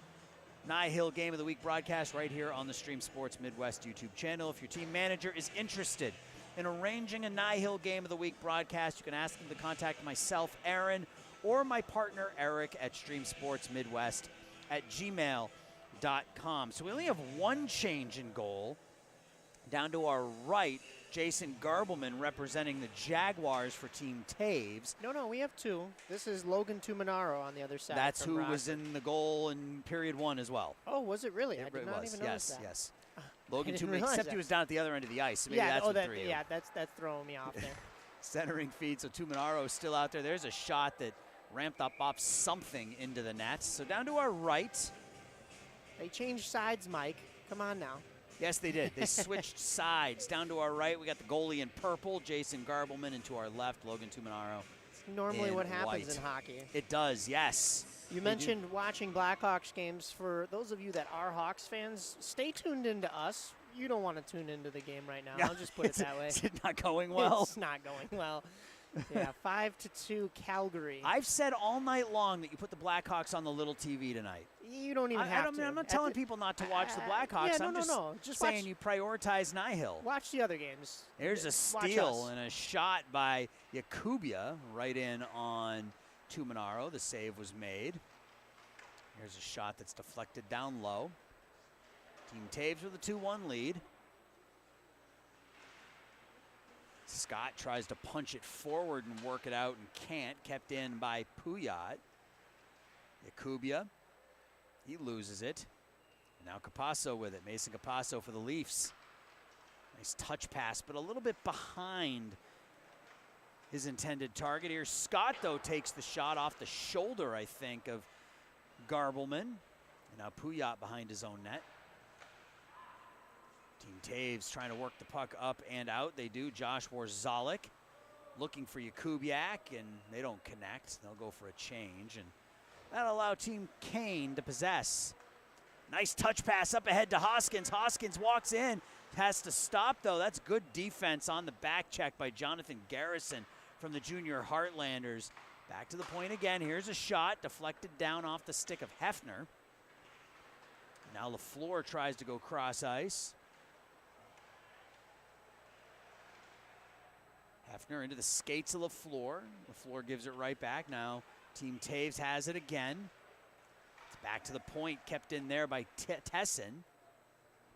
NIHL Game of the Week broadcasts right here on the Stream Sports Midwest YouTube channel. If your team manager is interested in arranging a NIHL Game of the Week broadcast, you can ask them to contact myself, Aaron, or my partner, Eric, at streamsportsmidwest@gmail.com. So we only have one change in goal. Down to our right, Jason Garbleman representing the Jaguars for Team Taves. No, we have two. This is Logan Tuminaro on the other side. That's who Rockford. was in the goal in period 1 as well. Oh, was it really? I It did not was. even notice that. Yes. Logan didn't Tuminaro, realize except that. he was down at the other end of the ice. So maybe Yeah, that's what threw you. yeah, that's throwing me off there. Centering feed, so Tuminaro is still out there. There's a shot that ramped up off something into the nets. So down to our right. They changed sides, Mike. Come on now. Yes, they did. They switched sides. Down to our right, we got the goalie in purple, Jason Garbleman, and to our left, Logan Tuminaro. It's normally in what happens white. in hockey. It does, yes. You mentioned watching Blackhawks games. For those of you that are Hawks fans, stay tuned into us. You don't want to tune into the game right now. I'll just put it that way. Is it not going well? It's not going well. Yeah, 5-2 Calgary. I've said all night long that you put the Blackhawks on the little TV tonight. You don't even have to. I'm not telling people not to watch the Blackhawks. Yeah, I'm just saying watch, you prioritize NIHL. watch the other games. There's a Watch steal us. and a shot by Jakubia right in on Tuminaro. The save was made. Here's a shot that's deflected down low. Team Taves with a 2-1 lead. Scott tries to punch it forward and work it out and can't. Kept in by Puyat. Jakubia, he loses it. Now Capasso with it. Mason Capasso for the Leafs. Nice touch pass, but a little bit behind his intended target here. Scott, though, takes the shot off the shoulder, I think, of Garbleman. And now Puyat behind his own net. Team Taves trying to work the puck up and out. They do. Josh Warzalik looking for Jakubiak, and they don't connect. They'll go for a change, and that'll allow Team Kane to possess. Nice touch pass up ahead to Hoskins. Hoskins walks in. Has to stop, though. That's good defense on the back check by Jonathan Garrison from the junior Heartlanders. Back to the point again. Here's a shot deflected down off the stick of Hefner. Now LaFleur tries to go cross ice. Hefner into the skates of LaFleur. LaFleur gives it right back. Now Team Taves has it again. It's back to the point, kept in there by Tesson.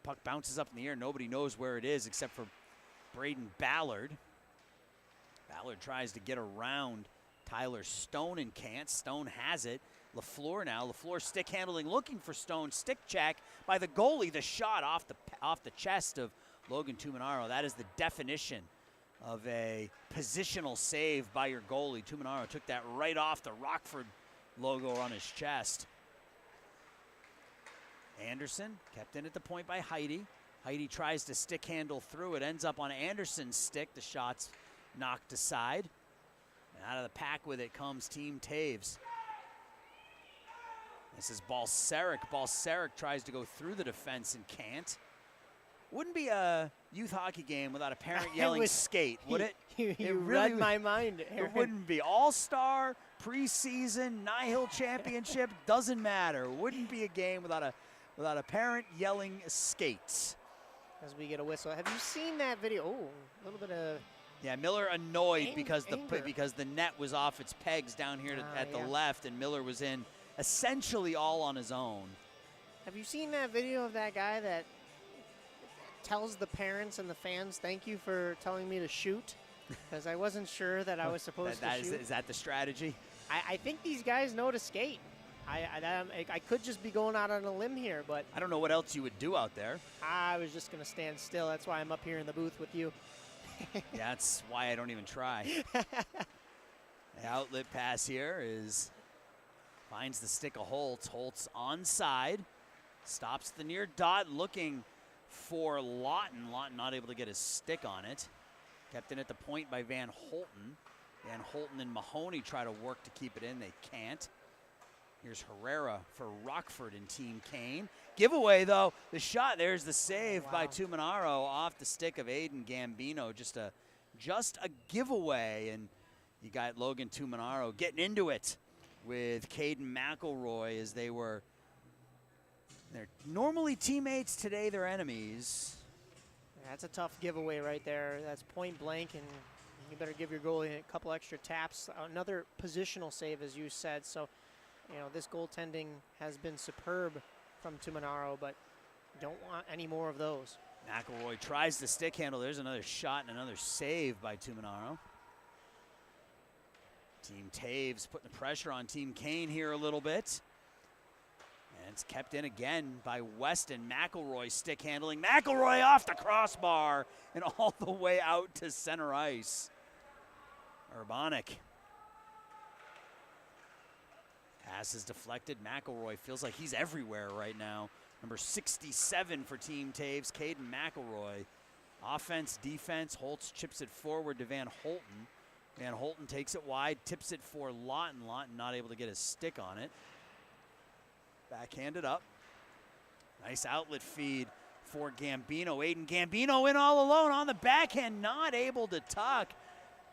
Puck bounces up in the air. Nobody knows where it is except for Braden Ballard. Ballard tries to get around Tyler Stone and can't. Stone has it. LaFleur now. LaFleur stick handling, looking for Stone. Stick check by the goalie. The shot off the chest of Logan Tuminaro. That is the definition of a positional save by your goalie. Tuminaro took that right off the Rockford logo on his chest. Anderson kept in at the point by Heidi. Heidi tries to stick handle through. It ends up on Anderson's stick. The shot's knocked aside. And out of the pack with it comes Team Taves. This is Balseric. Balseric tries to go through the defense and can't. Wouldn't be a youth hockey game without a parent yelling skate, would it? You really read my mind, Aaron. It wouldn't be. All-star, preseason, NIHL championship, doesn't matter. Wouldn't be a game without a parent yelling skates. As we get a whistle. Have you seen that video? Oh, a little bit of... Yeah, Miller annoyed because the net was off its pegs down here at the left, and Miller was in essentially all on his own. Have you seen that video of that guy that tells the parents and the fans, thank you for telling me to shoot? Because I wasn't sure that I was supposed to shoot. Is that the strategy? I think these guys know to skate. I could just be going out on a limb here, but... I don't know what else you would do out there. I was just going to stand still. That's why I'm up here in the booth with you. Yeah, that's why I don't even try. The outlet pass here finds the stick of Holtz. Holtz onside. Stops the near dot, looking for Lawton. Lawton not able to get his stick on it. Kept in at the point by Van Holten. Van Holten and Mahoney try to work to keep it in. They can't. Here's Herrera for Rockford and Team Kane. Giveaway, though. The shot, there's the save by Tuminaro off the stick of Aiden Gambino. Just a giveaway, and you got Logan Tuminaro getting into it with Caden McElroy as they're normally teammates, today they're enemies. That's a tough giveaway right there. That's point blank, and you better give your goalie a couple extra taps. Another positional save, as you said. So, you know, this goaltending has been superb from Tuminaro, but don't want any more of those. McElroy tries the stick handle. There's another shot and another save by Tuminaro. Team Taves putting the pressure on Team Kane here a little bit. And it's kept in again by Weston. McElroy stick handling. McElroy off the crossbar and all the way out to center ice. Urbanic. Pass is deflected. McElroy feels like he's everywhere right now. Number 67 for Team Taves, Caden McElroy. Offense, defense. Holtz chips it forward to Van Holten. Van Holten takes it wide, tips it for Lawton. Lawton not able to get his stick on it. Backhanded up. Nice outlet feed for Gambino. Aiden Gambino in all alone on the backhand, not able to tuck.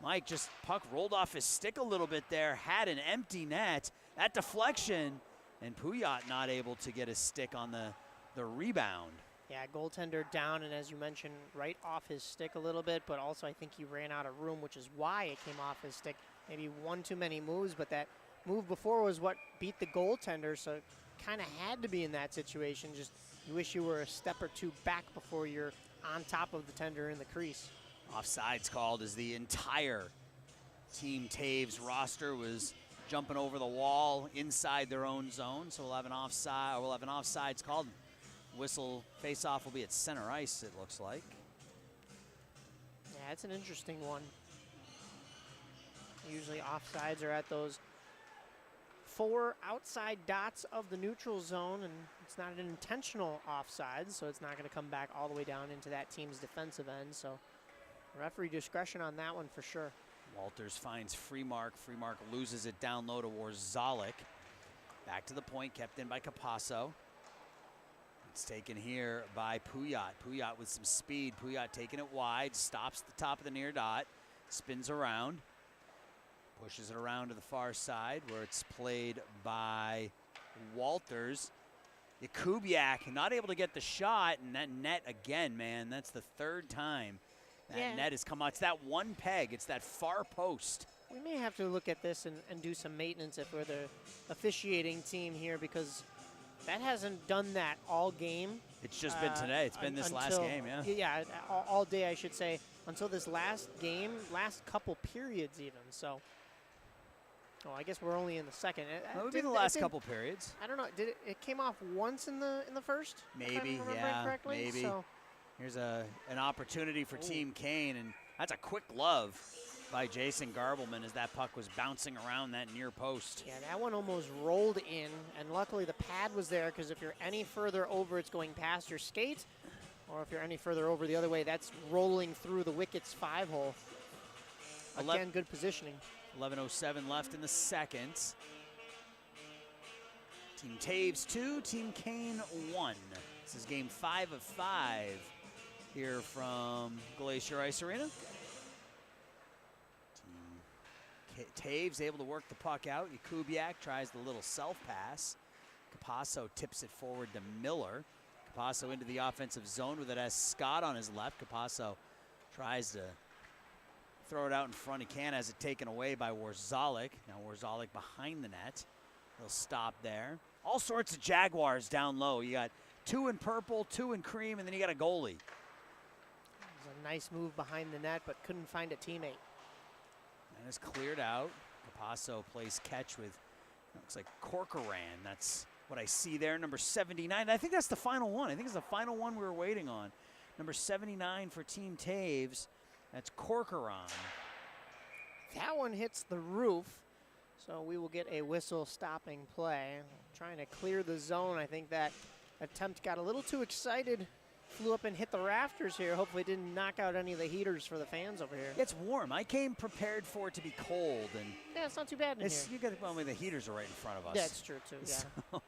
Mike, just puck rolled off his stick a little bit there, had an empty net. That deflection, and Puyat not able to get his stick on the rebound. Yeah, goaltender down, and as you mentioned, right off his stick a little bit, but also I think he ran out of room, which is why it came off his stick. Maybe one too many moves, but that move before was what beat the goaltender, so kind of had to be in that situation. Just you wish you were a step or two back before you're on top of the tender in the crease. Offsides called as the entire Team Taves roster was jumping over the wall inside their own zone, so we'll have an offsides called. Whistle face-off will be at center ice, it looks like. Yeah, it's an interesting one. Usually offsides are at those 4 outside dots of the neutral zone, and it's not an intentional offside, so it's not going to come back all the way down into that team's defensive end. So referee discretion on that one for sure. Walters finds Freemark. Freemark loses it down low towards Zolik. Back to the point, kept in by Capasso. It's taken here by Puyat. Puyat with some speed. Puyat taking it wide, stops at the top of the near dot, spins around, pushes it around to the far side where it's played by Walters. Kubiak not able to get the shot, and that net again, man. That's the third time that net has come out. It's that one peg. It's that far post. We may have to look at this and do some maintenance if we're the officiating team here, because that hasn't done that all game. It's just been today. It's been this last game, yeah. Yeah, all day, I should say, until this last game, last couple periods even. So, I guess we're only in the second. That would be the last couple periods. I don't know. Did it came off once in the first? Maybe, yeah, maybe. So. Here's an opportunity for Team Kane, and that's a quick glove by Jason Garbleman as that puck was bouncing around that near post. Yeah, that one almost rolled in, and luckily the pad was there, because if you're any further over, it's going past your skate, or if you're any further over the other way, that's rolling through the wicket's 5-hole. Again, good positioning. 11:07 left in the second. Team Taves 2, Team Kane 1. This is game 5 of 5 here from Glacier Ice Arena. Taves able to work the puck out. Kubiak tries the little self-pass. Capasso tips it forward to Miller. Capasso into the offensive zone with it as Scott on his left. Capasso tries to throw it out in front. He can't, has it taken away by Warzalik. Now Warzalik behind the net. He'll stop there. All sorts of Jaguars down low. You got 2 in purple, 2 in cream, and then you got a goalie. It was a nice move behind the net, but couldn't find a teammate. And it's cleared out. Capasso plays catch with, looks like Corcoran. That's what I see there, number 79. I think that's the final one. I think it's the final one we were waiting on. Number 79 for Team Taves. That's Corcoran. That one hits the roof, so we will get a whistle stopping play. Trying to clear the zone. I think that attempt got a little too excited. Flew up and hit the rafters here. Hopefully it didn't knock out any of the heaters for the fans over here. It's warm. I came prepared for it to be cold. And yeah, it's not too bad in here. You got, well, the heaters are right in front of us. That's true too, yeah. So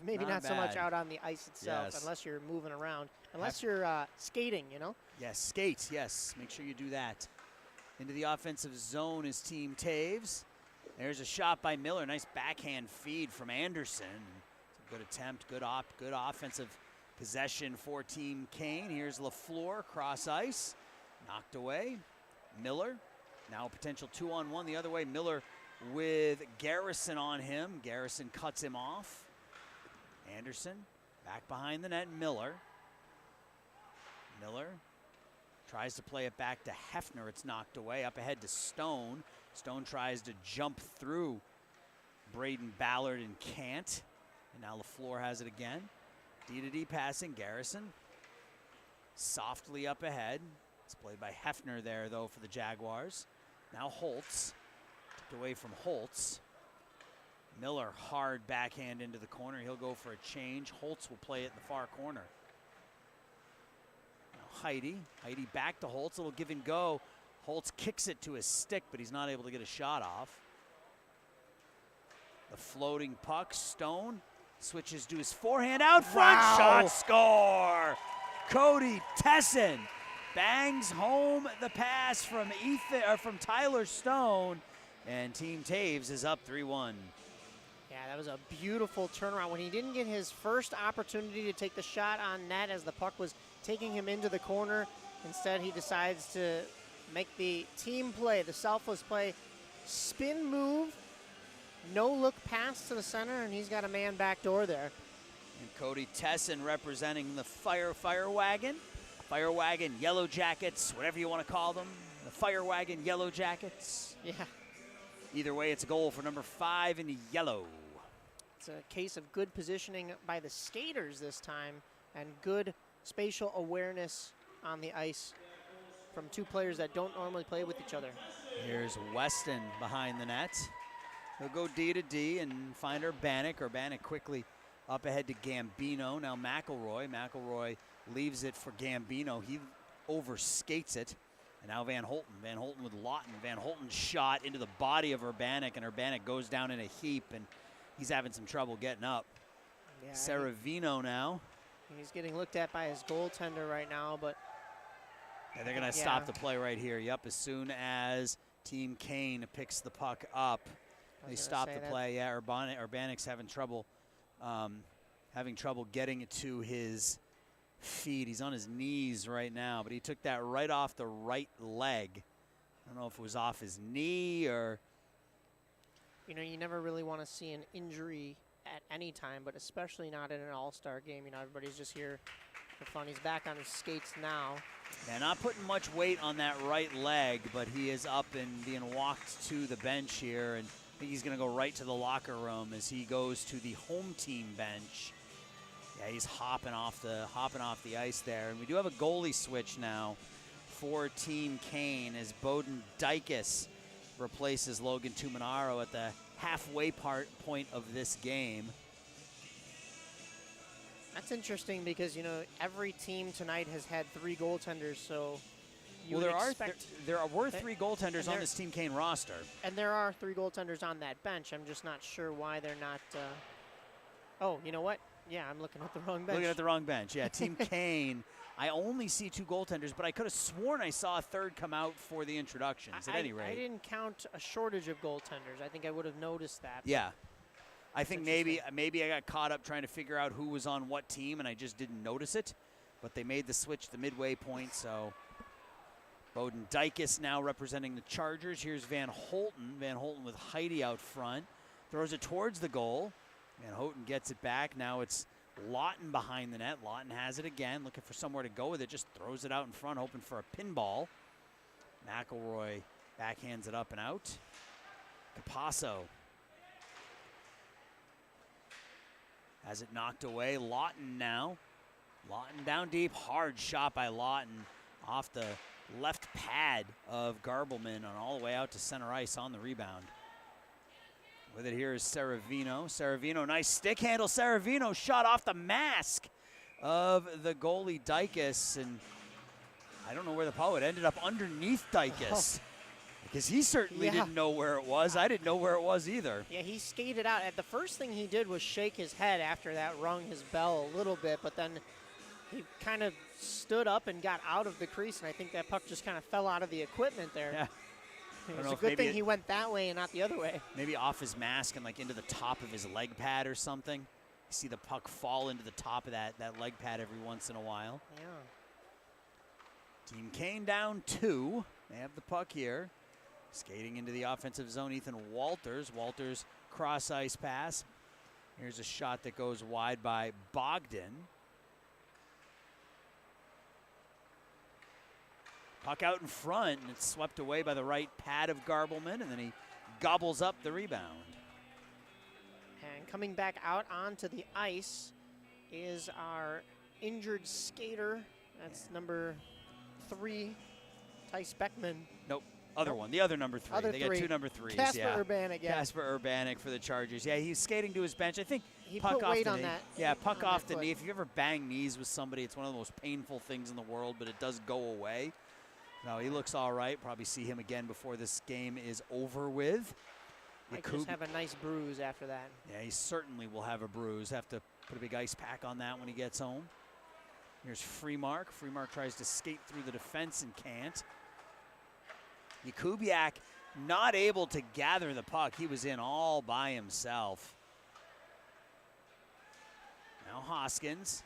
Maybe not so much out on the ice itself, unless you're moving around. Unless you're skating, you know? Yes, skate, yes. Make sure you do that. Into the offensive zone is Team Taves. There's a shot by Miller. Nice backhand feed from Anderson. It's a good attempt, good offensive possession for Team Kane. Here's LaFleur, cross ice, knocked away. Miller, now a potential 2-on-1 the other way. Miller with Garrison on him. Garrison cuts him off. Anderson, back behind the net, Miller. Miller tries to play it back to Hefner. It's knocked away, up ahead to Stone. Stone tries to jump through Braden Ballard and can't. And now LaFleur has it again. D-to-D passing, Garrison. Softly up ahead. It's played by Hefner there, though, for the Jaguars. Now Holtz. Tipped away from Holtz. Miller, hard backhand into the corner. He'll go for a change. Holtz will play it in the far corner. Now Heidi back to Holtz. A little give and go. Holtz kicks it to his stick, but he's not able to get a shot off. The floating puck, Stone. Switches to his forehand out front. Wow. Shot, score. Cody Tesson bangs home the pass from Tyler Stone, and Team Taves is up 3-1. Yeah, that was a beautiful turnaround. When he didn't get his first opportunity to take the shot on net as the puck was taking him into the corner, instead he decides to make the team play, the selfless play, spin move, no look pass to the center, and he's got a man back door there. And Cody Tesson representing the Fire Wagon. Fire Wagon, Yellow Jackets, whatever you want to call them. The Fire Wagon, Yellow Jackets. Yeah. Either way, it's a goal for number 5 in yellow. It's a case of good positioning by the skaters this time and good spatial awareness on the ice from two players that don't normally play with each other. Here's Weston behind the net. He'll go D to D and find Urbanek. Urbanek quickly up ahead to Gambino. Now McElroy leaves it for Gambino. He overskates it. And now Van Holten. Van Holten with Lawton. Van Holten's shot into the body of Urbanek, and Urbanek goes down in a heap, and he's having some trouble getting up. Yeah, Saravino now. He's getting looked at by his goaltender right now, but yeah, they're going to stop the play right here. Yep, as soon as Team Kane picks the puck up, they stop the play. Yeah, Urbanek's having trouble having trouble getting it to his feet. He's on his knees right now, but he took that right off the right leg. I don't know if it was off his knee or... You know, you never really want to see an injury at any time, but especially not in an all-star game. You know, everybody's just here for fun. He's back on his skates now. Yeah, not putting much weight on that right leg, but he is up and being walked to the bench here, and I think he's going to go right to the locker room as he goes to the home team bench. Yeah, he's hopping off the ice there, and we do have a goalie switch now for Team Kane as Bowden Dykes replaces Logan Tuminaro at the halfway point of this game. That's interesting because, you know, every team tonight has had 3 goaltenders, so you well, there were 3 goaltenders on this Team Kane roster. And there are 3 goaltenders on that bench. I'm just not sure why they're not. Oh, you know what? Yeah, I'm looking at the wrong bench. Looking at the wrong bench. Yeah, Team Kane. I only see 2 goaltenders, but I could have sworn I saw a third come out for the introductions. At any rate, I didn't count a shortage of goaltenders. I think I would have noticed that. Yeah. I think maybe I got caught up trying to figure out who was on what team, and I just didn't notice it. But they made the switch the midway point, so Bowden Dykes now representing the Chargers. Here's Van Holten. Van Holten with Heidi out front. Throws it towards the goal. Van Holten gets it back. Now it's Lawton behind the net. Lawton has it again, looking for somewhere to go with it. Just throws it out in front, hoping for a pinball. McElroy backhands it up and out. Capasso has it knocked away. Lawton now. Lawton down deep. Hard shot by Lawton off the left pad of Garbleman and all the way out to center ice on the rebound. With it here is Saravino. Saravino, nice stick handle. Saravino shot off the mask of the goalie Dykes, and I don't know where the puck ended up underneath Dykes. Because he certainly didn't know where it was. I didn't know where it was either. Yeah, he skated out. The first thing he did was shake his head after that, rung his bell a little bit, but then he kind of stood up and got out of the crease, and I think that puck just kind of fell out of the equipment there. Yeah. It was a good thing he went that way and not the other way. Maybe off his mask and like into the top of his leg pad or something. You see the puck fall into the top of that leg pad every once in a while. Yeah. Team Kane down 2. They have the puck here. Skating into the offensive zone, Ethan Walters. Walters cross ice pass. Here's a shot that goes wide by Bogdan. Puck out in front, and it's swept away by the right pad of Garbleman, and then he gobbles up the rebound. And coming back out onto the ice is our injured skater. That's number 3, Tice Beckman. Nope. Other one, the other number 3. They got 2 number 3s. Casper Urbanek, yeah. Casper Urbanek for the Chargers. Yeah, he's skating to his bench. I think he puck put off weight the on knee. that. Yeah, puck off the foot. knee. If you ever bang knees with somebody, it's one of the most painful things in the world, but it does go away. No, he looks all right. Probably see him again before this game is over with. Might just have a nice bruise after that. Yeah, he certainly will have a bruise. Have to put a big ice pack on that when he gets home. Here's Freemark. Freemark tries to skate through the defense and can't. Jakubiak not able to gather the puck. He was in all by himself. Now Hoskins.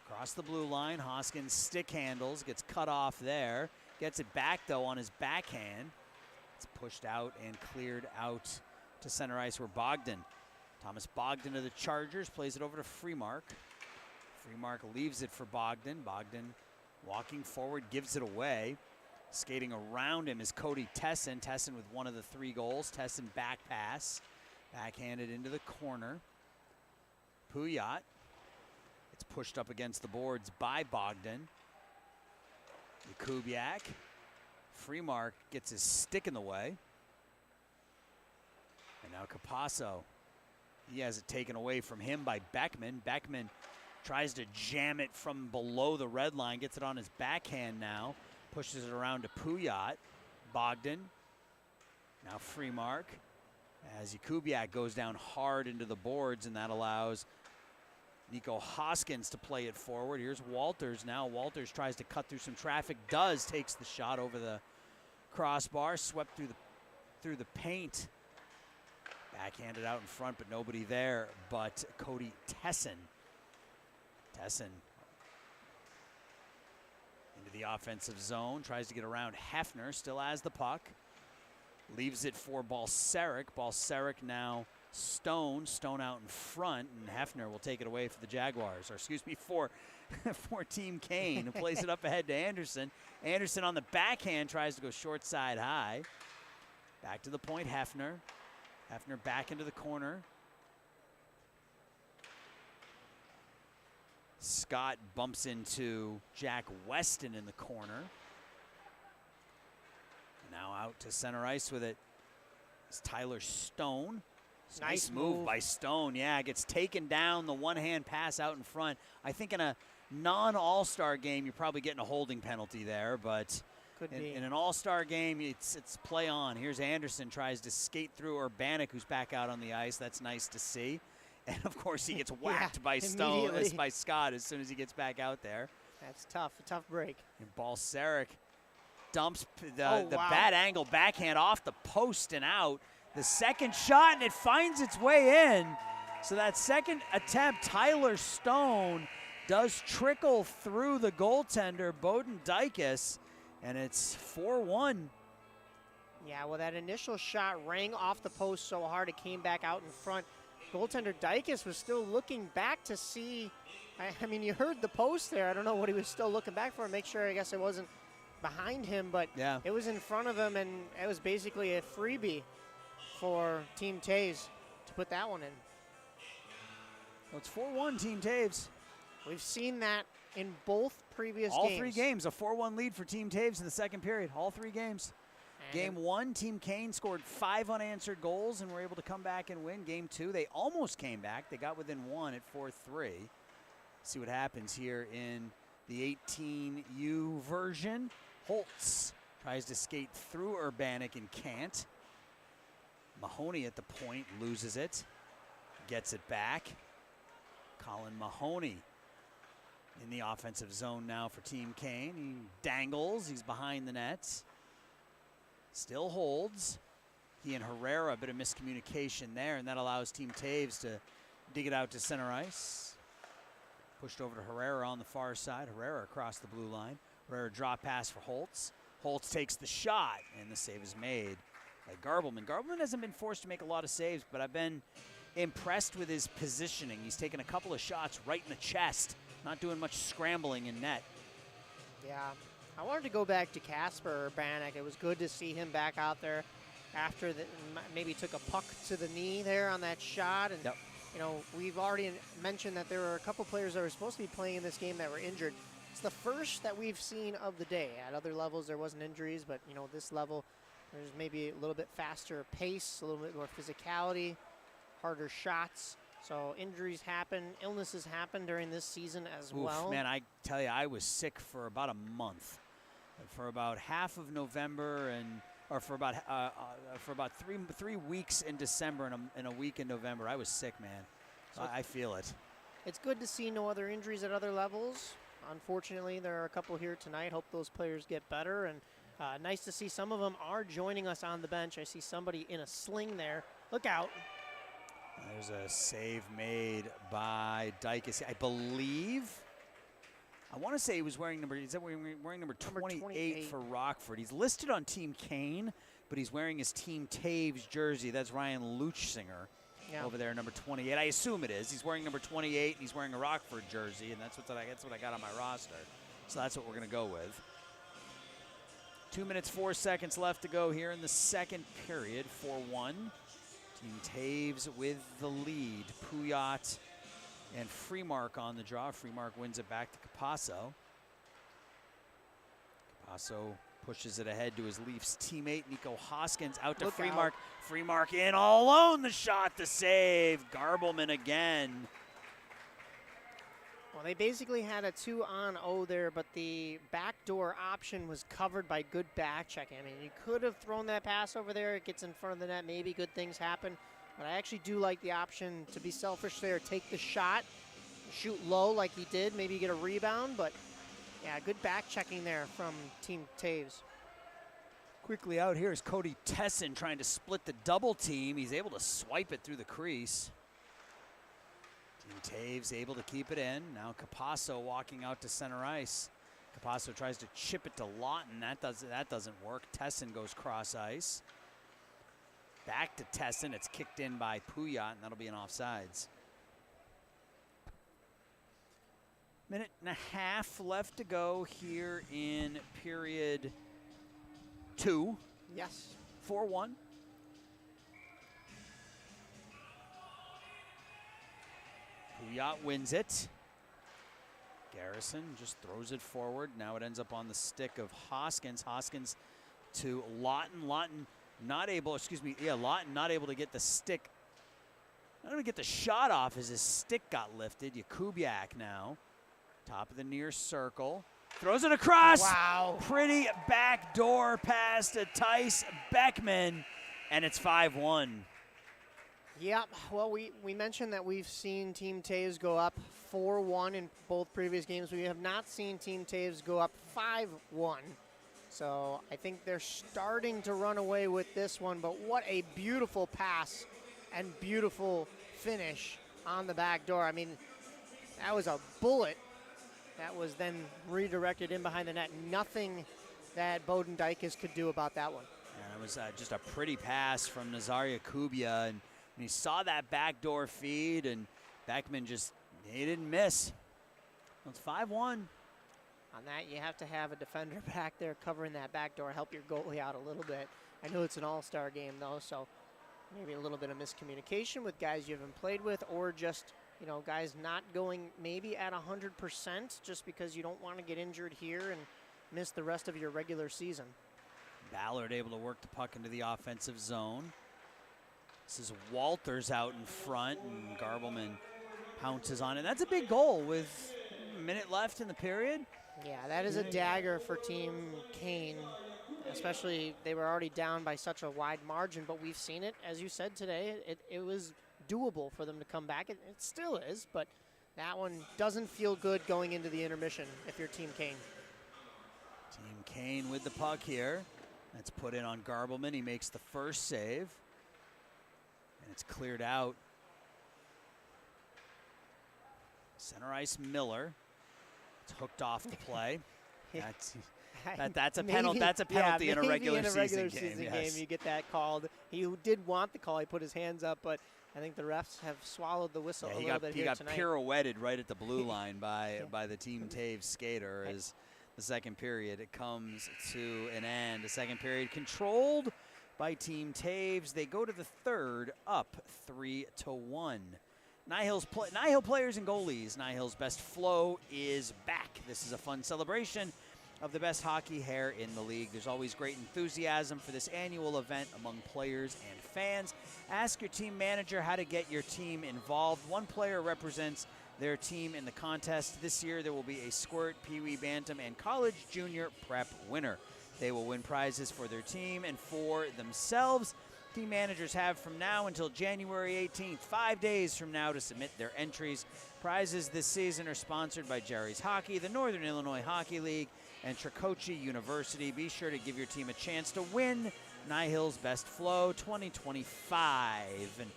Across the blue line, Hoskins stick handles, gets cut off there. Gets it back, though, on his backhand. It's pushed out and cleared out to center ice where Bogdan. Thomas Bogdan of the Chargers plays it over to Freemark. Freemark leaves it for Bogdan. Bogdan walking forward, gives it away. Skating around him is Cody Tesson. Tesson with one of the 3 goals. Tesson back pass. Backhanded into the corner. Puyat. It's pushed up against the boards by Bogdan. Jakubiak. Freemark gets his stick in the way. And now Capasso. He has it taken away from him by Beckman. Beckman tries to jam it from below the red line. Gets it on his backhand now. Pushes it around to Puyat. Bogdan. Now Freemark. As Jakubiak goes down hard into the boards, and that allows Nico Hoskins to play it forward. Here's Walters now. Walters tries to cut through some traffic. Takes the shot over the crossbar. Swept through the paint. Backhanded out in front, but nobody there but Cody Tesson. Tesson into the offensive zone, tries to get around Hefner, still has the puck. Leaves it for Balcerek. Balcerek now Stone out in front, and Hefner will take it away for the Jaguars, or excuse me, for Team Kane, who plays it up ahead to Anderson. Anderson on the backhand tries to go short side high. Back to the point, Hefner. Hefner back into the corner. Scott bumps into Jack Weston in the corner. Now out to center ice with it. It's Tyler Stone. Nice move by Stone. Yeah, gets taken down. The one-hand pass out in front. I think in a non-all-star game, you're probably getting a holding penalty there, but in an all-star game, it's play on. Here's Anderson, tries to skate through Urbanek, who's back out on the ice. That's nice to see. And, of course, he gets whacked by Scott as soon as he gets back out there. That's tough, a tough break. And Balcerek dumps the bad angle backhand off the post and out. The second shot, and it finds its way in. So that second attempt, Tyler Stone does trickle through the goaltender, Bowden Dykes, and it's 4-1. Yeah, well, that initial shot rang off the post so hard it came back out in front. Goaltender Dykes was still looking back to see. I mean, you heard the post there. I don't know what he was still looking back for. Make sure, I guess it wasn't behind him, but yeah, it was in front of him, and it was basically a freebie for Team Taves to put that one in. Well, it's 4-1 Team Taves. We've seen that in both previous games. All 3 games, a 4-1 lead for Team Taves in the second period. All 3 games. Game 1, Team Kane scored 5 unanswered goals and were able to come back and win. Game 2, they almost came back. They got within 1 at 4-3. See what happens here in the 18U version. Holtz tries to skate through Urbanek and can't. Mahoney at the point loses it. Gets it back. Colin Mahoney in the offensive zone now for Team Kane. He dangles. He's behind the nets. Still holds. He and Herrera, a bit of miscommunication there, and that allows Team Taves to dig it out to center ice. Pushed over to Herrera on the far side. Herrera across the blue line. Herrera drop pass for Holtz. Holtz takes the shot, and the save is made by Garbleman. Garbleman hasn't been forced to make a lot of saves, but I've been impressed with his positioning. He's taken a couple of shots right in the chest, not doing much scrambling in net. Yeah. I wanted to go back to Casper Urbanek. It was good to see him back out there after maybe took a puck to the knee there on that shot. And, you know, we've already mentioned that there were a couple players that were supposed to be playing in this game that were injured. It's the first that we've seen of the day. At other levels, there wasn't injuries, but, you know, this level, there's maybe a little bit faster pace, a little bit more physicality, harder shots. So injuries happen, illnesses happen during this season as well. Man, I tell you, I was sick for about a month. For about half of November or for about 3 weeks in December and a week in November, I was sick, man. So I feel it. It's good to see no other injuries at other levels. Unfortunately, there are a couple here tonight. Hope those players get better, and nice to see some of them are joining us on the bench. I see somebody in a sling there. Look out. There's a save made by Dykes. I believe. I want to say he was wearing number 28 for Rockford. He's listed on Team Kane, but he's wearing his Team Taves jersey. That's Ryan Luchsinger over there, number 28. I assume it is. He's wearing number 28, and he's wearing a Rockford jersey, and that's what I got on my roster. So that's what we're going to go with. 2 minutes, 4 seconds left to go here in the second period, 4-1. Team Taves with the lead. Puyat and Freemark on the draw. Freemark wins it back to Capasso. Capasso pushes it ahead to his Leafs teammate, Nico Hoskins, out to Freemark. Freemark in all alone, the shot, the save. Garbleman again. Well, they basically had a 2-on-0 there, but the backdoor option was covered by good back checking. I mean, you could have thrown that pass over there. It gets in front of the net. Maybe good things happen. But I actually do like the option to be selfish there. Take the shot, shoot low like he did. Maybe get a rebound. But, yeah, good back checking there from Team Taves. Quickly out here is Cody Tesson trying to split the double team. He's able to swipe it through the crease. Team Taves able to keep it in. Now Capasso walking out to center ice. Capasso tries to chip it to Lawton. That doesn't work. Tesson goes cross ice. Back to Tesson. It's kicked in by Puyat, and that'll be an offsides. Minute and a half left to go here in period 2. Yes. 4-1. Puyat wins it. Garrison just throws it forward. Now it ends up on the stick of Hoskins. Hoskins to Lawton. Lawton not able to get the stick. Not able to get the shot off as his stick got lifted. Jakubiak now. Top of the near circle. Throws it across. Wow. Pretty backdoor pass to Tice Beckman, and it's 5-1. Yeah, well, we mentioned that we've seen Team Taves go up 4-1 in both previous games. We have not seen Team Taves go up 5-1. So I think they're starting to run away with this one, but what a beautiful pass and beautiful finish on the back door. I mean, that was a bullet that was then redirected in behind the net. Nothing that Bowden Dykes could do about that one. Yeah, it was just a pretty pass from Nazaria Kubia, and he saw that backdoor feed, and Beckman he didn't miss. It's 5-1. On that, you have to have a defender back there covering that back door, help your goalie out a little bit. I know it's an all-star game, though, so maybe a little bit of miscommunication with guys you haven't played with, or just, guys not going maybe at 100% just because you don't want to get injured here and miss the rest of your regular season. Ballard able to work the puck into the offensive zone. This is Walters out in front, and Garbleman pounces on it. That's a big goal with a minute left in the period. Yeah, that is a dagger for Team Kane, especially they were already down by such a wide margin, but we've seen it, as you said today, it was doable for them to come back. It still is, but that one doesn't feel good going into the intermission if you're Team Kane. Team Kane with the puck here. That's put in on Garbleman. He makes the first save. And it's cleared out. Center ice Miller. It's hooked off the play. That's a penalty. That's a penalty in a regular season game. Yes. You get that called. He did want the call. He put his hands up, but I think the refs have swallowed the whistle a little bit here tonight. He got pirouetted right at the blue line by the Team Taves skater as the second period it comes to an end. The second period controlled by Team Taves. They go to the third up 3-1. NIHL players and goalies. NIHL's best flow is back. This is a fun celebration of the best hockey hair in the league. There's always great enthusiasm for this annual event among players and fans. Ask your team manager how to get your team involved. One player represents their team in the contest. This year there will be a Squirt, Pee Wee Bantam, and College Junior Prep winner. They will win prizes for their team and for themselves. Team managers have from now until January 18th, 5 days from now, to submit their entries. Prizes this season are sponsored by Jerry's Hockey, the Northern Illinois Hockey League, and Tricoci University. Be sure to give your team a chance to win NIHL's Best Flow 2025. And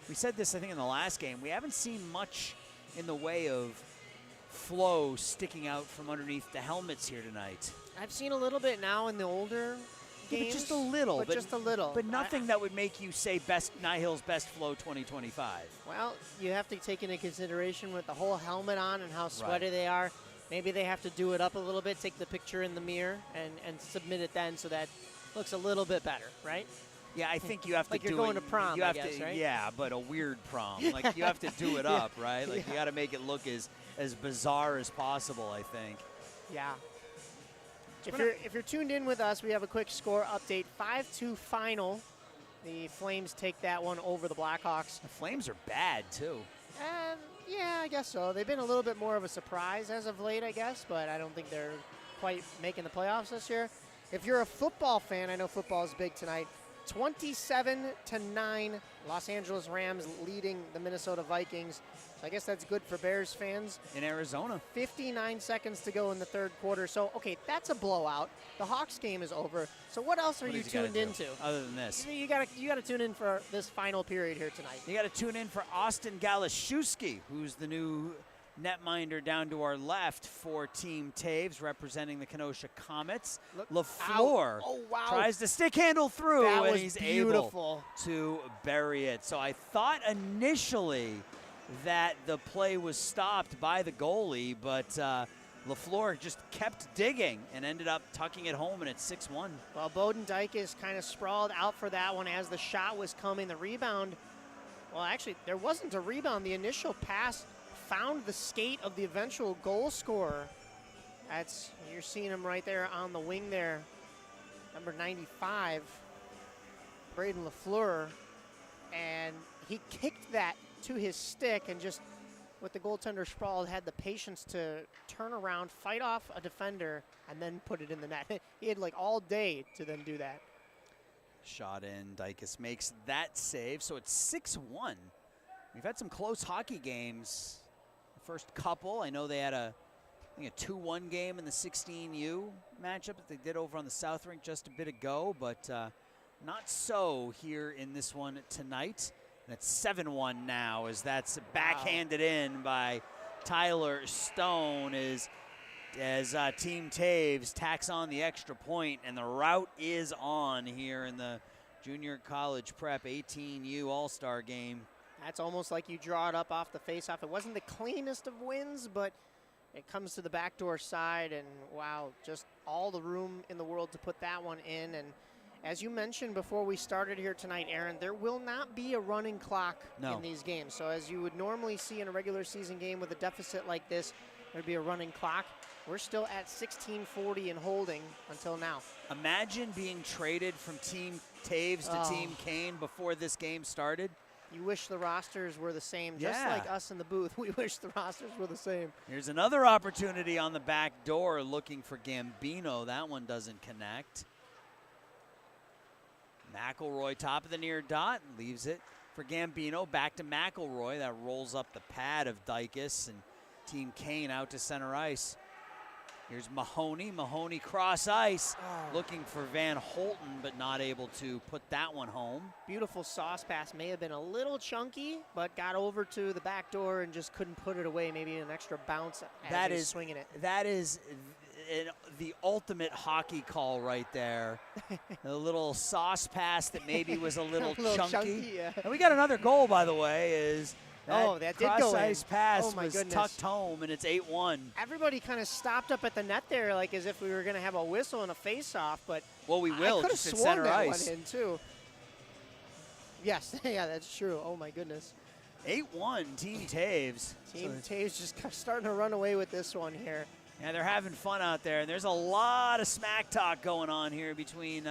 we said this, I think, in the last game. We haven't seen much in the way of flow sticking out from underneath the helmets here tonight. I've seen a little bit now in the older games. Just a little. But just a little. But nothing that would make you say NIHL's Best Flow 2025. Well, you have to take into consideration with the whole helmet on and how sweaty they are. Maybe they have to do it up a little bit, take the picture in the mirror, and submit it then so that looks a little bit better, right? Yeah, I think you have to like do you're going to prom, I guess, right? Yeah, but a weird prom. Like, you have to do it up, right? Like, you got to make it look as bizarre as possible, I think. Yeah. If you're tuned in with us, we have a quick score update. 5-2 final. The Flames take that one over the Blackhawks. The Flames are bad, too. Yeah, I guess so. They've been a little bit more of a surprise as of late, I guess, but I don't think they're quite making the playoffs this year. If you're a football fan, I know football is big tonight. 27-9, Los Angeles Rams leading the Minnesota Vikings. So I guess that's good for Bears fans. In Arizona. 59 seconds to go in the third quarter. So, okay, that's a blowout. The Hawks game is over. So what else are you tuned into? Other than this. You gotta tune in for this final period here tonight. You got to tune in for Austin Galashewski, who's the new netminder down to our left for Team Taves, representing the Kenosha Comets. LaFleur tries to stick handle through, and he's able to bury it. So I thought initially that the play was stopped by the goalie, but LaFleur just kept digging and ended up tucking it home, and it's 6-1. Well, Bowden Dykes kind of sprawled out for that one as the shot was coming. The rebound, well, actually, there wasn't a rebound. The initial pass found the skate of the eventual goal scorer. You're seeing him right there on the wing there, number 95, Braden LaFleur, and he kicked that to his stick, and just with the goaltender sprawled, had the patience to turn around, fight off a defender, and then put it in the net. He had like all day to then do that. Shot in, Dykes makes that save, so it's 6-1. We've had some close hockey games. First couple, I know they had I think a 2-1 game in the 16U matchup that they did over on the South Rink just a bit ago, but not so here in this one tonight. And it's 7-1 now, as that's backhanded in by Tyler Stone as Team Taves tacks on the extra point, and the route is on here in the Junior College Prep 18U All-Star game. That's almost like you draw it up off the faceoff. It wasn't the cleanest of wins, but it comes to the backdoor side, and wow, just all the room in the world to put that one in. And as you mentioned before we started here tonight, Aaron, there will not be a running clock in these games. So as you would normally see in a regular season game with a deficit like this, there'd be a running clock. We're still at 16:40 and holding until now. Imagine being traded from Team Taves to Team Kane before this game started. You wish the rosters were the same, just like us in the booth. We wish the rosters were the same. Here's another opportunity on the back door, looking for Gambino. That one doesn't connect. McElroy, top of the near dot, leaves it for Gambino. Back to McElroy. That rolls up the pad of Dykes, and Team Kane out to center ice. Here's Mahoney. Mahoney cross ice, looking for Van Holten, but not able to put that one home. Beautiful sauce pass. May have been a little chunky, but got over to the back door and just couldn't put it away. Maybe an extra bounce as he's swinging it. That is the ultimate hockey call right there. A little sauce pass that maybe was a little chunky. Yeah. And we got another goal, by the way, is that did go in. Cross-ice pass my was goodness. tucked home, and it's 8-1. Everybody kind of stopped up at the net there, like as if we were going to have a whistle and a face-off, but well, we will. I could have just at sworn center that ice. one in too. Yes, yeah, that's true. Oh my goodness. 8-1, Team Taves. Team Taves just starting to run away with this one here. Yeah, they're having fun out there, and there's a lot of smack talk going on here between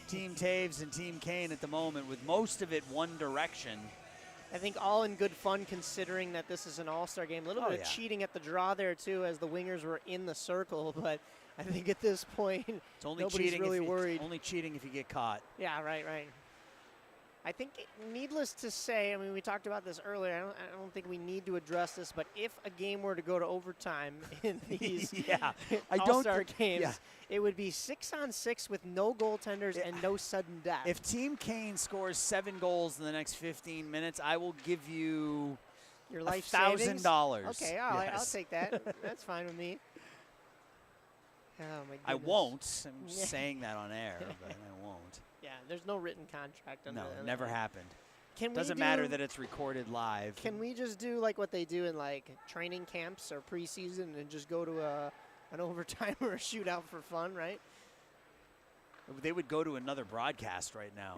Team Taves and Team Kane at the moment, with most of it one direction. I think all in good fun, considering that this is an all-star game. A little bit of cheating at the draw there, too, as the wingers were in the circle. But I think at this point, it's only nobody's really worried. It's only cheating if you get caught. Yeah, right. I think, needless to say, I mean, we talked about this earlier. I don't think we need to address this, but if a game were to go to overtime in these all-star games, it would be 6-on-6 with no goaltenders and no sudden death. If Team Kane scores 7 goals in the next 15 minutes, I will give you your life $1,000. Okay, I'll take that. That's fine with me. Oh, my goodness. I won't. I'm just saying that on air, but I won't. Yeah, there's no written contract. No, it never happened. Doesn't matter that it's recorded live. Can we just do like what they do in like training camps or preseason and just go to an overtime or a shootout for fun, right? They would go to another broadcast right now.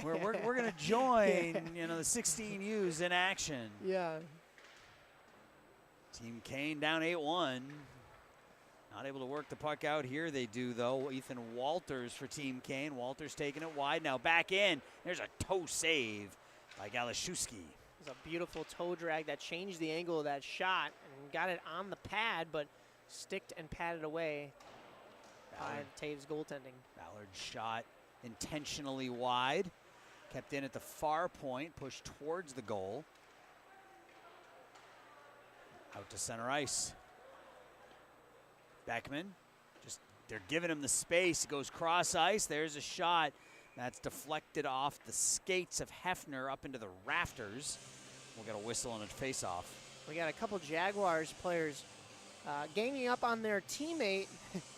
we're going to join, the 16Us in action. Yeah. Team Kane down 8-1. Not able to work the puck out here. They do, though. Ethan Walters for Team Kane. Walters taking it wide. Now back in. There's a toe save by Galashewski. It was a beautiful toe drag that changed the angle of that shot and got it on the pad, but sticked and padded away by Taves goaltending. Ballard's shot intentionally wide. Kept in at the far point, pushed towards the goal. Out to center ice. Beckman, they're giving him the space. He goes cross ice. There's a shot. That's deflected off the skates of Hefner up into the rafters. We'll get a whistle and a face-off. We got a couple Jaguars players ganging up on their teammate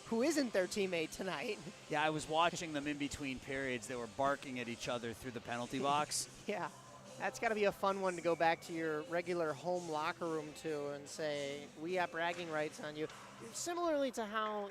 who isn't their teammate tonight. Yeah, I was watching them in between periods. They were barking at each other through the penalty box. Yeah, that's got to be a fun one to go back to your regular home locker room to and say, we have bragging rights on you. Similarly to how,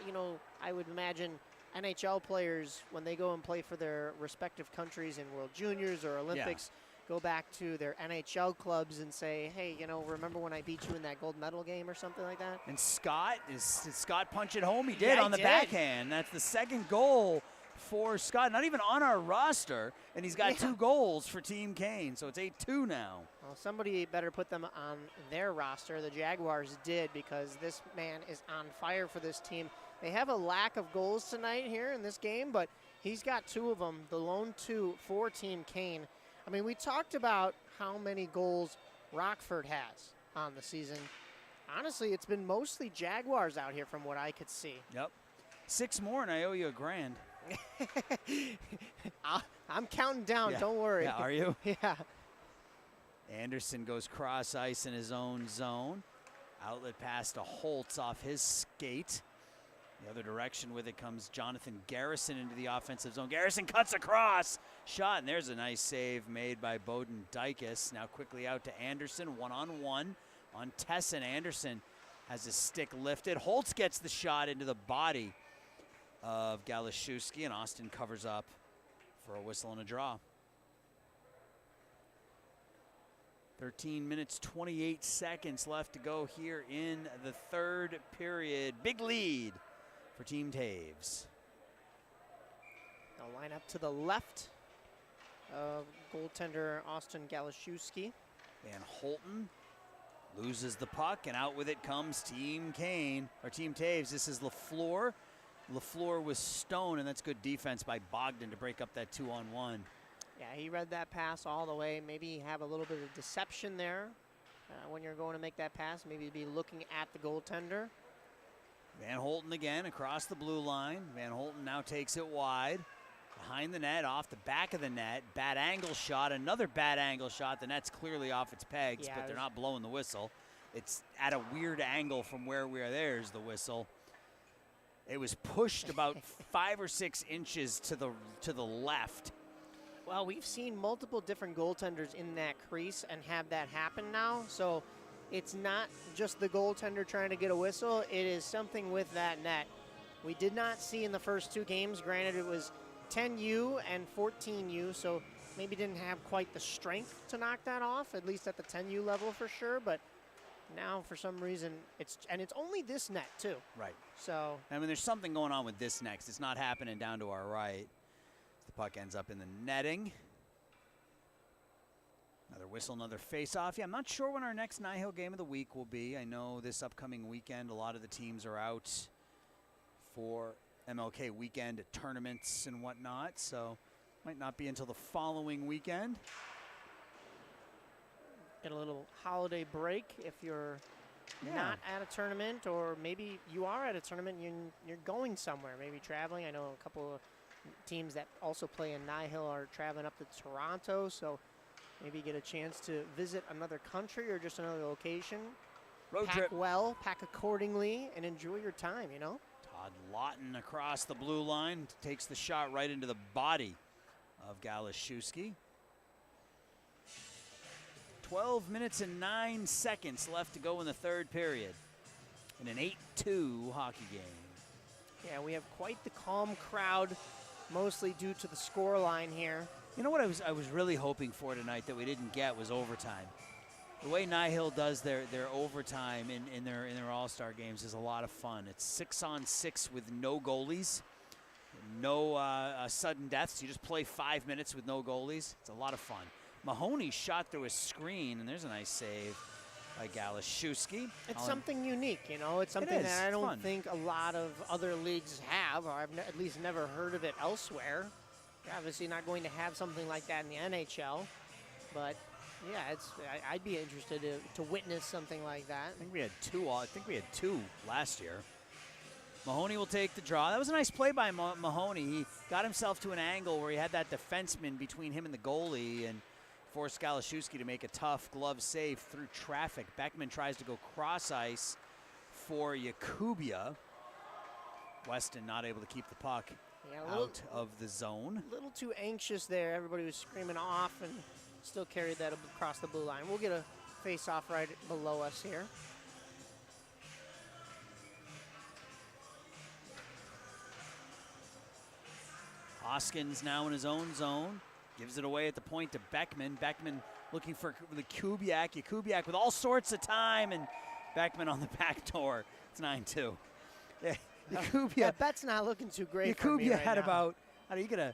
I would imagine NHL players, when they go and play for their respective countries in World Juniors or Olympics, go back to their NHL clubs and say, hey, remember when I beat you in that gold medal game or something like that? And Scott, did Scott punch it home? He did on the did. backhand. That's the second goal for Scott, not even on our roster, and he's got 2 goals for Team Kane, so it's 8-2 now. Well, somebody better put them on their roster. The Jaguars did, because this man is on fire for this team. They have a lack of goals tonight here in this game, but he's got 2 of them, the lone 2 for Team Kane. I mean, we talked about how many goals Rockford has on the season. Honestly, it's been mostly Jaguars out here from what I could see. Yep. 6 more and I owe you $1,000. I'm counting down, don't worry. Yeah, are you? Yeah. Anderson goes cross ice in his own zone. Outlet pass to Holtz off his skate. The other direction with it comes Jonathan Garrison into the offensive zone. Garrison cuts across. Shot, and there's a nice save made by Bowden Dykes. Now quickly out to Anderson, one-on-one on Tesson. Anderson has his stick lifted. Holtz gets the shot into the body of Galashewski, and Austin covers up for a whistle and a draw. 13 minutes, 28 seconds left to go here in the third period. Big lead for Team Taves. They'll line up to the left of goaltender Austin Galashewski. Van Holten loses the puck, and out with it comes Team Kane, or Team Taves. This is LaFleur. LaFleur with Stone, and that's good defense by Bogdan to break up that 2-on-1. Yeah, he read that pass all the way. Maybe have a little bit of deception there when you're going to make that pass. Maybe be looking at the goaltender. Van Holten again across the blue line. Van Holten now takes it wide. Behind the net, off the back of the net. Bad angle shot, another bad angle shot. The net's clearly off its pegs, but they're not blowing the whistle. It's at a weird angle from where we are. There's the whistle. It was pushed about 5 or 6 inches to the left. Well, we've seen multiple different goaltenders in that crease and have that happen now. So it's not just the goaltender trying to get a whistle. It is something with that net. We did not see in the first 2 games. Granted, it was 10U and 14U, so maybe didn't have quite the strength to knock that off, at least at the 10U level for sure. But now, for some reason, it's only this net too. Right. So I mean, there's something going on with this next. It's not happening down to our right. The puck ends up in the netting. Another whistle, another face-off. Yeah, I'm not sure when our next NIHL game of the week will be. I know this upcoming weekend, a lot of the teams are out for MLK weekend at tournaments and whatnot, so might not be until the following weekend. Get a little holiday break if you're not at a tournament, or maybe you are at a tournament and you're going somewhere, maybe traveling. I know a couple of teams that also play in NIHL are traveling up to Toronto, so maybe get a chance to visit another country or just another location. Road pack trip. well, pack accordingly, and enjoy your time, Todd Lawton across the blue line takes the shot right into the body of Galashewski. 12 minutes and 9 seconds left to go in the third period in an 8-2 hockey game. Yeah, we have quite the calm crowd, mostly due to the score line here. You know what I was really hoping for tonight that we didn't get was overtime. The way NIHL does their overtime in their All-Star games is a lot of fun. It's 6-on-6 with no goalies, no sudden deaths. You just play 5 minutes with no goalies. It's a lot of fun. Mahoney shot through a screen, and there's a nice save by Galashewski. It's something unique, It's something that I don't think a lot of other leagues have, or I've at least never heard of it elsewhere. You're obviously not going to have something like that in the NHL, but yeah, I'd be interested to witness something like that. I think we had two last year. Mahoney will take the draw. That was a nice play by Mahoney. He got himself to an angle where he had that defenseman between him and the goalie and forced Galashewski to make a tough glove save through traffic. Beckman tries to go cross ice for Jakubia. Weston not able to keep the puck out of the zone. A little too anxious there. Everybody was screaming off and still carried that across the blue line. We'll get a face-off right below us here. Hoskins now in his own zone. Gives it away at the point to Beckman. Beckman looking for the Kubiak. Kubiak with all sorts of time, and Beckman on the back door. It's 9-2. Yeah, Jakubia. That bet's not looking too great for me right had now. about, how are you going to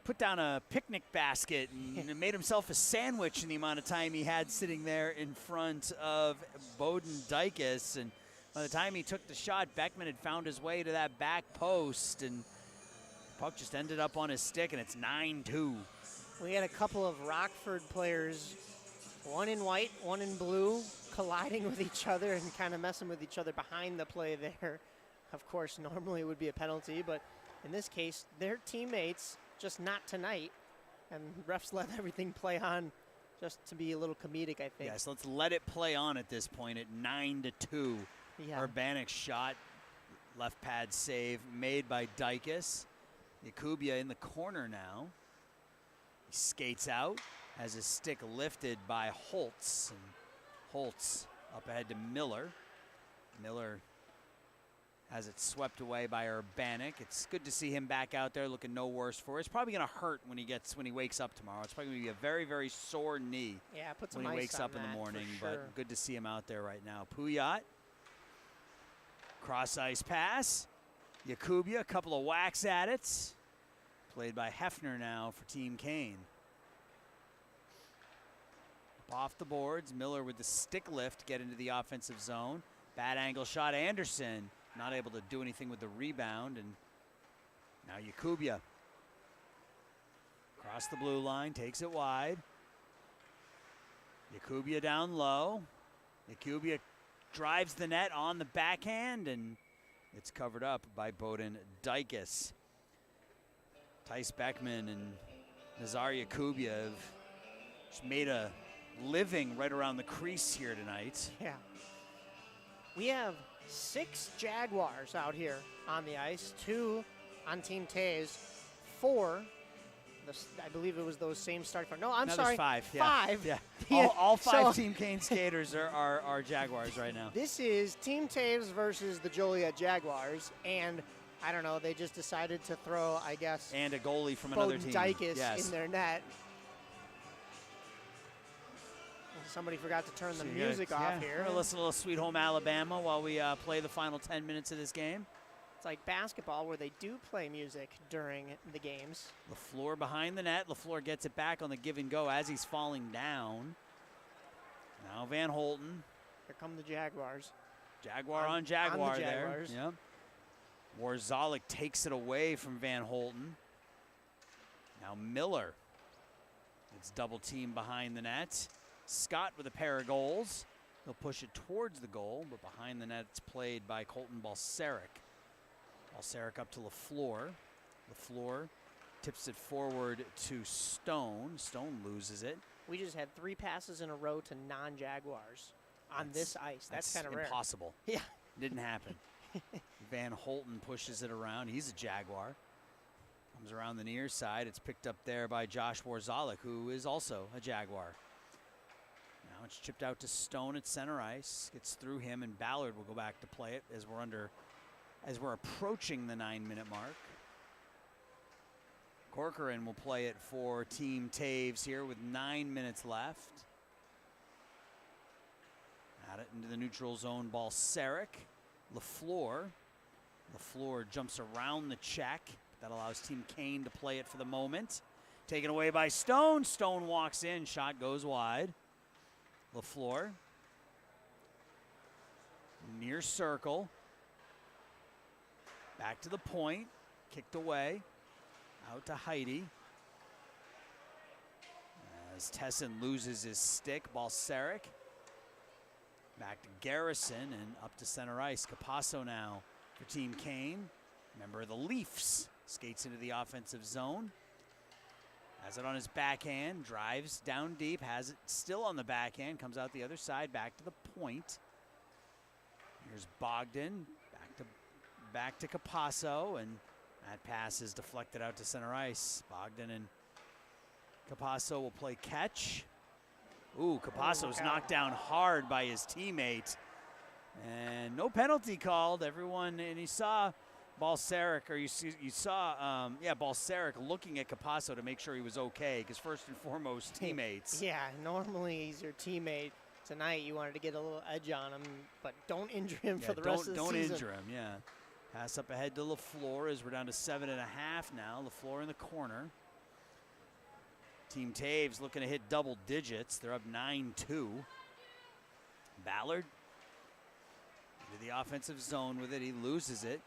put down a picnic basket and made himself a sandwich in the amount of time he had sitting there in front of Bowden Dykes. And by the time he took the shot, Beckman had found his way to that back post, and puck just ended up on his stick, and it's 9-2. We had a couple of Rockford players, one in white, one in blue, colliding with each other and kind of messing with each other behind the play there. Of course, normally it would be a penalty, but in this case, their teammates, just not tonight. And refs let everything play on just to be a little comedic, I think. Yes, let's let it play on at this point at 9-2. Yeah. Urbanic's shot, left pad save made by Dykes. Jakubia in the corner now. He skates out, has his stick lifted by Holtz. And Holtz up ahead to Miller. Miller has it swept away by Urbanic. It's good to see him back out there looking no worse for it. It's probably going to hurt when he wakes up tomorrow. It's probably going to be a very, very sore knee put some when he ice wakes on up in the that, morning. for sure. But good to see him out there right now. Puyat. Cross ice pass. Jakubia, a couple of whacks at it. Played by Hefner now for Team Kane. Off the boards, Miller with the stick lift, get into the offensive zone. Bad angle shot, Anderson not able to do anything with the rebound, and now Jakubia. Across the blue line, takes it wide. Jakubia down low. Jakubia drives the net on the backhand, and it's covered up by Bowden Dykes. Tice Beckman and Nazar Jakubia have just made a living right around the crease here tonight. Yeah. We have 6 Jaguars out here on the ice, 2 on Team Taves, 4. I believe it was those same start. No, I'm sorry. 5. Yeah. 5. Yeah. All 5 Team Kane skaters are Jaguars right now. This is Team Taves versus the Joliet Jaguars, and I don't know, they just decided to throw, I guess, and a goalie from another team. Dykes in their net. Somebody forgot to turn the music off here. We're going to listen to a little Sweet Home Alabama while we play the final 10 minutes of this game. It's like basketball where they do play music during the games. LaFleur behind the net. LaFleur gets it back on the give and go as he's falling down. Now Van Holten. Here come the Jaguars. Jaguar on Jaguar the there. Jaguars. Yep. Warzalik takes it away from Van Holten. Now Miller. It's double team behind the net. Scott with a pair of goals. He'll push it towards the goal, but behind the net it's played by Colton Balsaric. Balsaric up to LaFleur. LaFleur tips it forward to Stone. Stone loses it. We just had 3 passes in a row to non-Jaguars on this ice. That's kind of rare. Impossible. Yeah. Didn't happen. Van Holten pushes it around. He's a Jaguar. Comes around the near side. It's picked up there by Josh Warzalik, who is also a Jaguar. Now it's chipped out to Stone at center ice. Gets through him, and Ballard will go back to play it as we're approaching the 9-minute mark. Corcoran will play it for Team Taves here with 9 minutes left. At it into the neutral zone, Balsaric. LaFleur. LaFleur jumps around the check. That allows Team Kane to play it for the moment. Taken away by Stone. Stone walks in. Shot goes wide. LaFleur. Near circle. Back to the point. Kicked away. Out to Heidi. as Tessin loses his stick. Balsaric back to Garrison and up to center ice. Capasso now for Team Kane. Member of the Leafs. Skates into the offensive zone. Has it on his backhand. Drives down deep. Has it still on the backhand. Comes out the other side. Back to the point. Here's Bogdan. Back to Capasso. And that pass is deflected out to center ice. Bogdan and Capasso will play catch. Ooh, Capasso's knocked down hard by his teammate. And no penalty called. Everyone, and you saw Balsaric, or you saw Balsaric looking at Capasso to make sure he was okay, because first and foremost, teammates. Yeah, normally he's your teammate. Tonight you wanted to get a little edge on him, but don't injure him for the rest of the season. Don't injure him, yeah. Pass up ahead to LaFleur as we're down to 7.5 now. LaFleur in the corner. Team Taves looking to hit double digits. They're up 9-2. Ballard into the offensive zone with it. He loses it.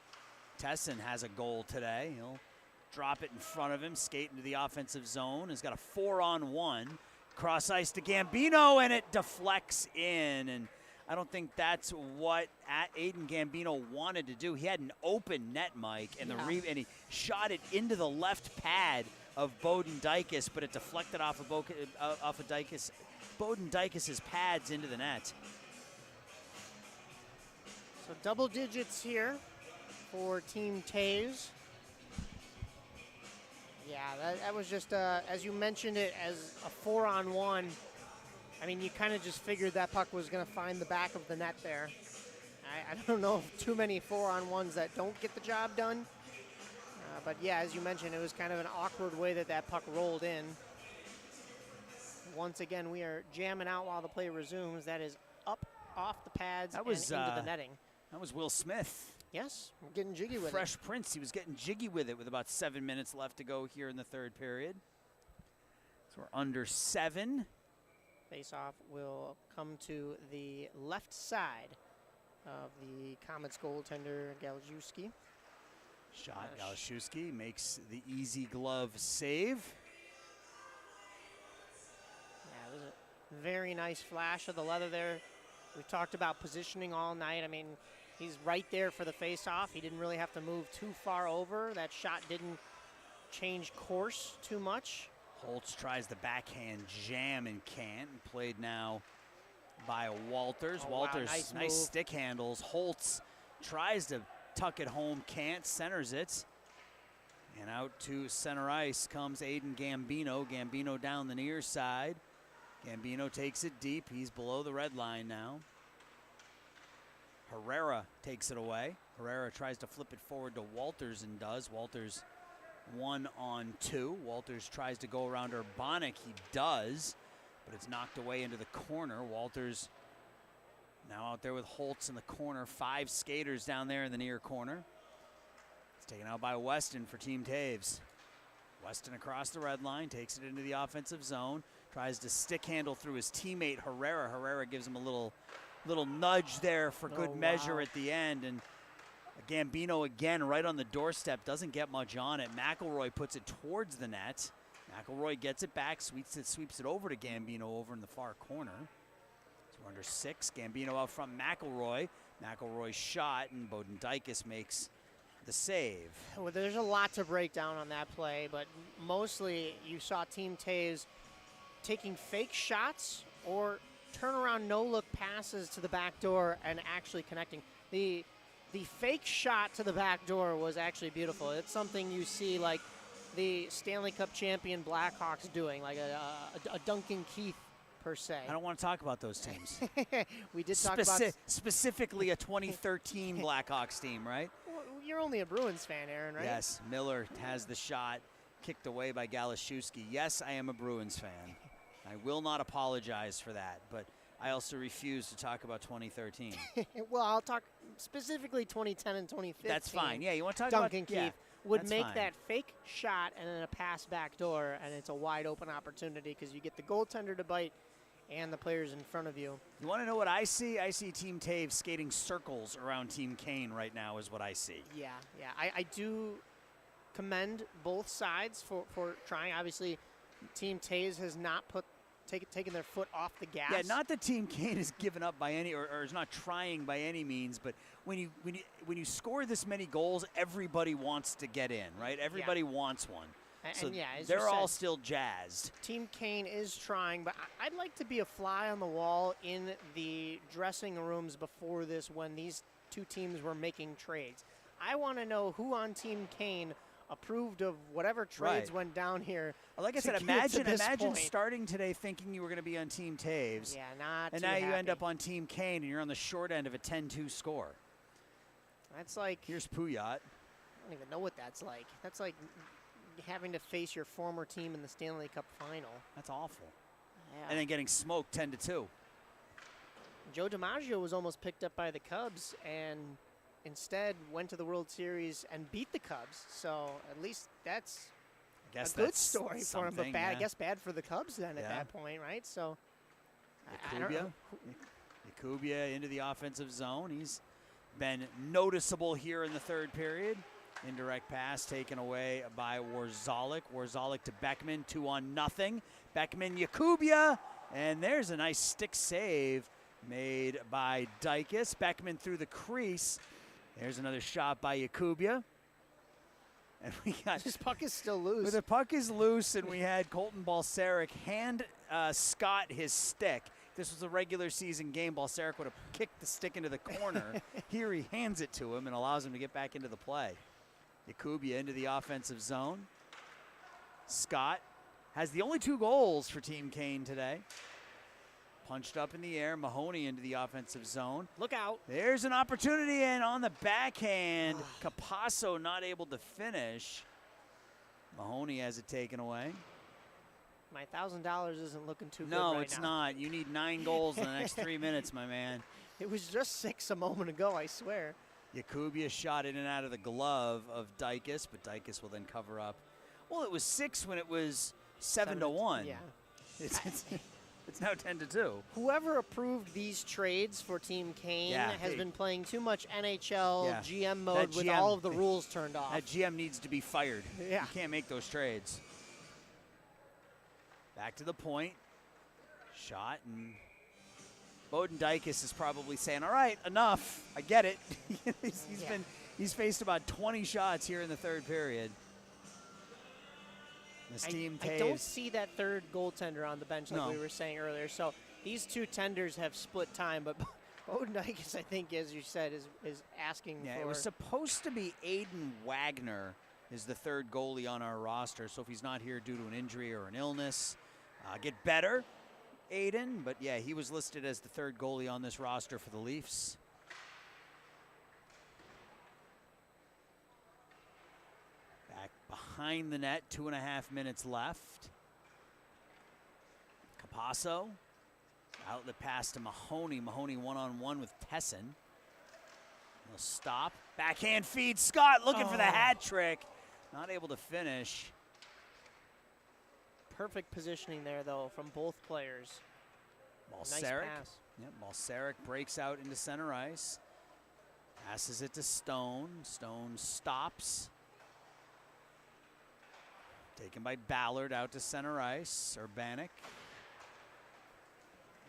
Tessin has a goal today. He'll drop it in front of him, skate into the offensive zone. He's got a 4-on-1. Cross ice to Gambino, and it deflects in. And I don't think that's what Aiden Gambino wanted to do. He had an open net, Mike, and and he shot it into the left pad of Bowden Dykes, but it deflected off of Dykes. Bowden Dykes' pads into the net. So double digits here for Team Taves. Yeah, that was just, as you mentioned it, as a 4-on-1. I mean, you kind of just figured that puck was going to find the back of the net there. I don't know of too many 4-on-1s that don't get the job done. But yeah, as you mentioned, it was kind of an awkward way that puck rolled in. Once again, we are jamming out while the play resumes. That is up off the pads and into the netting. That was Will Smith. Yes, getting jiggy with it. Fresh Prince, he was getting jiggy with it with about 7 minutes left to go here in the third period. So we're under 7. Face-off will come to the left side of the Comets goaltender, Galajewski. Shot, Galashewski makes the easy glove save. Yeah, it was a very nice flash of the leather there. We've talked about positioning all night. I mean, he's right there for the face-off. He didn't really have to move too far over. That shot didn't change course too much. Holtz tries the backhand jam and can't. Played now by Walters. Walters, wow, nice stick handles. Holtz tries to tuck it home, can't, centers it. And out to center ice comes Aiden Gambino. Gambino down the near side. Gambino takes it deep. He's below the red line now. Herrera takes it away. Herrera tries to flip it forward to Walters and does. Walters 1-on-2. Walters tries to go around Urbanic. He does, but it's knocked away into the corner. Walters now out there with Holtz in the corner. 5 skaters down there in the near corner. It's taken out by Weston for Team Taves. Weston across the red line, takes it into the offensive zone. Tries to stick handle through his teammate Herrera. Herrera gives him a little nudge there for good measure at the end. And Gambino again right on the doorstep, doesn't get much on it. McElroy puts it towards the net. McElroy gets it back, sweeps it over to Gambino over in the far corner. So we're under 6. Gambino out front, McElroy. McElroy's shot, and Bowden Dykes makes the save. Well, there's a lot to break down on that play, but mostly you saw Team Taves taking fake shots or turnaround no-look passes to the back door and actually connecting. The fake shot to the back door was actually beautiful. It's something you see like the Stanley Cup champion Blackhawks doing, like a Duncan Keith per se. I don't want to talk about those teams. We did talk about specifically a 2013 Blackhawks team, right? Well, you're only a Bruins fan, Aaron, right? Yes, Miller has the shot kicked away by Galashewski. Yes, I am a Bruins fan. I will not apologize for that, but I also refuse to talk about 2013. Well, I'll talk specifically 2010 and 2015. That's fine. Yeah, you want to talk Duncan about Keith would make fine. that fake shot and then a pass back door, and it's a wide open opportunity because you get the goaltender to bite and the players in front of you. You want to know what I see? I see Team Taves skating circles around Team Kane right now is what I see. Yeah. I do commend both sides for trying. Obviously, Team Taves has not put taking their foot off the gas. Yeah, not that Team Kane has given up by any, or is not trying by any means, but when you score this many goals, everybody wants to get in, right? Everybody wants one. So and yeah, as they're you said, all still jazzed. Team Kane is trying, but I'd like to be a fly on the wall in the dressing rooms before this when these two teams were making trades. I want to know who on Team Kane approved of whatever trades went down here. Like I said, imagine starting today thinking you were going to be on Team Taves. Yeah, not and too now you happy. end up on Team Kane, and you're on the short end of a 10-2 score. That's like, here's Puyat. I don't even know what that's like. That's like having to face your former team in the Stanley Cup final. That's awful. Yeah. And then getting smoked 10-2. Joe DiMaggio was almost picked up by the Cubs and instead went to the World Series and beat the Cubs. So at least that's a good story for him, but bad. I guess bad for the Cubs then at that point, right? So Yakubia into the offensive zone. He's been noticeable here in the third period. Indirect pass taken away by Warzalik. Warzalik to Beckman, 2-0. Beckman, Yakubia, and there's a nice stick save made by Dykes. Beckman through the crease. There's another shot by Yakubia. And we got this puck is still loose. The puck is loose, and we had Colton Balcerek hand Scott his stick. If this was a regular season game, Balcerek would have kicked the stick into the corner. Here he hands it to him and allows him to get back into the play. Yakubia into the offensive zone. Scott has the only 2 goals for Team Kane today. Punched up in the air. Mahoney into the offensive zone. Look out. There's an opportunity, and on the backhand, Capasso not able to finish. Mahoney has it taken away. My $1,000 isn't looking too good right No, now. it's not. You need 9 goals in the next 3 minutes, my man. It was just 6 a moment ago, I swear. Yakubia shot in and out of the glove of Dykes, but Dykes will then cover up. Well, it was 6 when it was 7-1. Yeah. It's now 10-2. Whoever approved these trades for Team Kane has been playing too much NHL GM mode with all of the rules turned off. That GM needs to be fired. Yeah. You can't make those trades. Back to the point. Shot, and Bowden Dykes is probably saying, all right, enough. I get it. He's faced about 20 shots here in the third period. This team I don't see that third goaltender on the bench like we were saying earlier. So these two tenders have split time, but Bowden Dykes, I think, as you said, is asking for. It was supposed to be Aiden Wagner is the third goalie on our roster. So if he's not here due to an injury or an illness, get better, Aiden. But yeah, he was listed as the third goalie on this roster for the Leafs. Back behind the net, 2.5 minutes left. Capasso, outlet pass to Mahoney. Mahoney one-on-one with Tesson. He'll stop. Backhand feed. Scott looking for the hat trick. Not able to finish. Perfect positioning there, though, from both players. Balcerek. Nice pass. Yep, Balcerek breaks out into center ice. Passes it to Stone. Stone stops. Taken by Ballard out to center ice. Urbanek.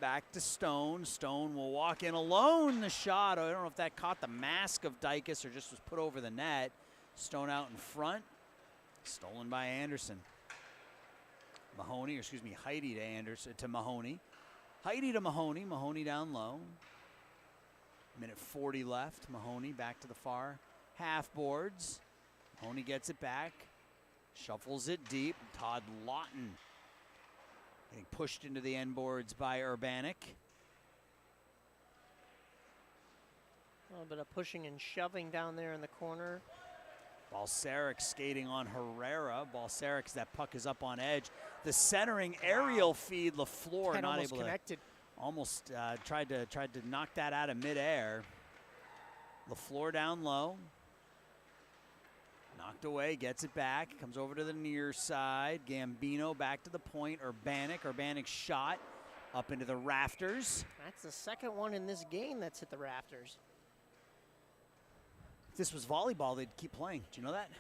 Back to Stone. Stone will walk in alone. The shot. I don't know if that caught the mask of Dykes or just was put over the net. Stone out in front. Stolen by Anderson. Mahoney, or excuse me, Heidi to Anderson to Mahoney. Heidi to Mahoney. Mahoney down low. Minute 40 left. Mahoney back to the far half boards. Mahoney gets it back. Shuffles it deep. Todd Lawton getting pushed into the end boards by Urbanek. A little bit of pushing and shoving down there in the corner. Balcerek skating on Herrera. Balcerek, that puck is up on edge. The centering aerial feed, LaFleur not able connected. to. Almost tried to knock that out of midair. LaFleur down low. Knocked away, gets it back, comes over to the near side. Gambino back to the point. Urbanek shot up into the rafters. That's the second one in this game that's hit the rafters. If this was volleyball, they'd keep playing. Do you know that?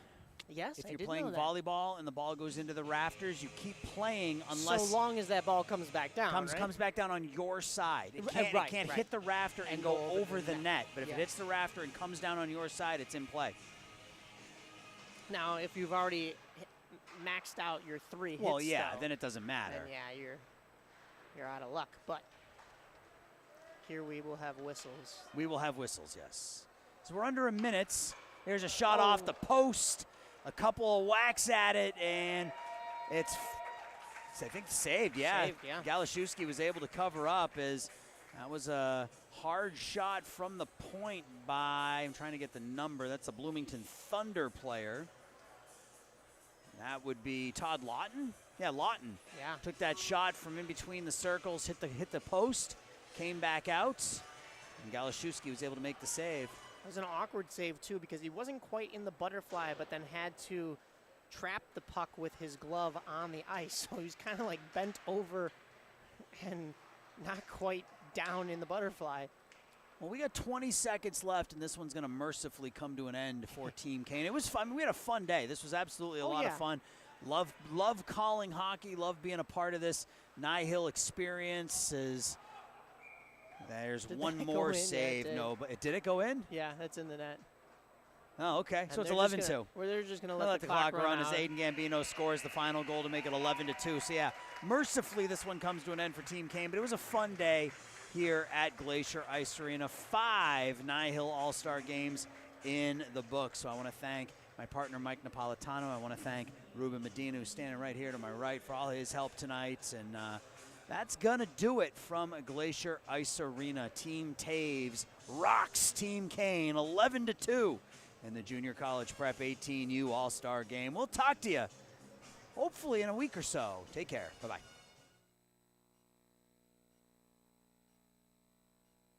Yes, If I you're did playing know that. volleyball and the ball goes into the rafters, you keep playing unless so long as that ball comes back down, right? comes back down on your side. It Right, can't right. hit the rafter and go over the net. But if Yeah. it hits the rafter and comes down on your side, it's in play. Now, if you've already maxed out your 3 hits, Well, yeah, though, then it doesn't matter. then yeah, you're out of luck. But here we will have whistles. We will have whistles, yes. So we're under a minute. There's a shot off the post. A couple of whacks at it, and it's I think saved, yeah. Saved, yeah. Galashewski was able to cover up as that was a hard shot from the point by, I'm trying to get the number, that's a Bloomington Thunder player. That would be Todd Lawton. Yeah, Lawton. Yeah. Took that shot from in between the circles, hit the post, came back out, and Galashewski was able to make the save. It was an awkward save, too, because he wasn't quite in the butterfly, but then had to trap the puck with his glove on the ice. So he was kind of like bent over and not quite down in the butterfly. Well, we got 20 seconds left, and this one's going to mercifully come to an end for Team Kane. It was fun. I mean, we had a fun day. This was absolutely a lot of fun. Love calling hockey. Love being a part of this NIHL experience. There's one more save. No, but did it go in? Yeah, that's in the net. Oh, okay. And so it's they're 11-2. They're just going to let the clock run out. as Aiden Gambino scores the final goal to make it 11-2. So, yeah, mercifully this one comes to an end for Team Kane. But it was a fun day here at Glacier Ice Arena. 5 NIHL All-Star games in the book. So I want to thank my partner, Mike Napolitano. I want to thank Ruben Medina, who's standing right here to my right, for all his help tonight. And that's going to do it from Glacier Ice Arena. Team Taves rocks Team Kane 11-2 in the Junior College Prep 18U All-Star game. We'll talk to you hopefully in a week or so. Take care. Bye-bye.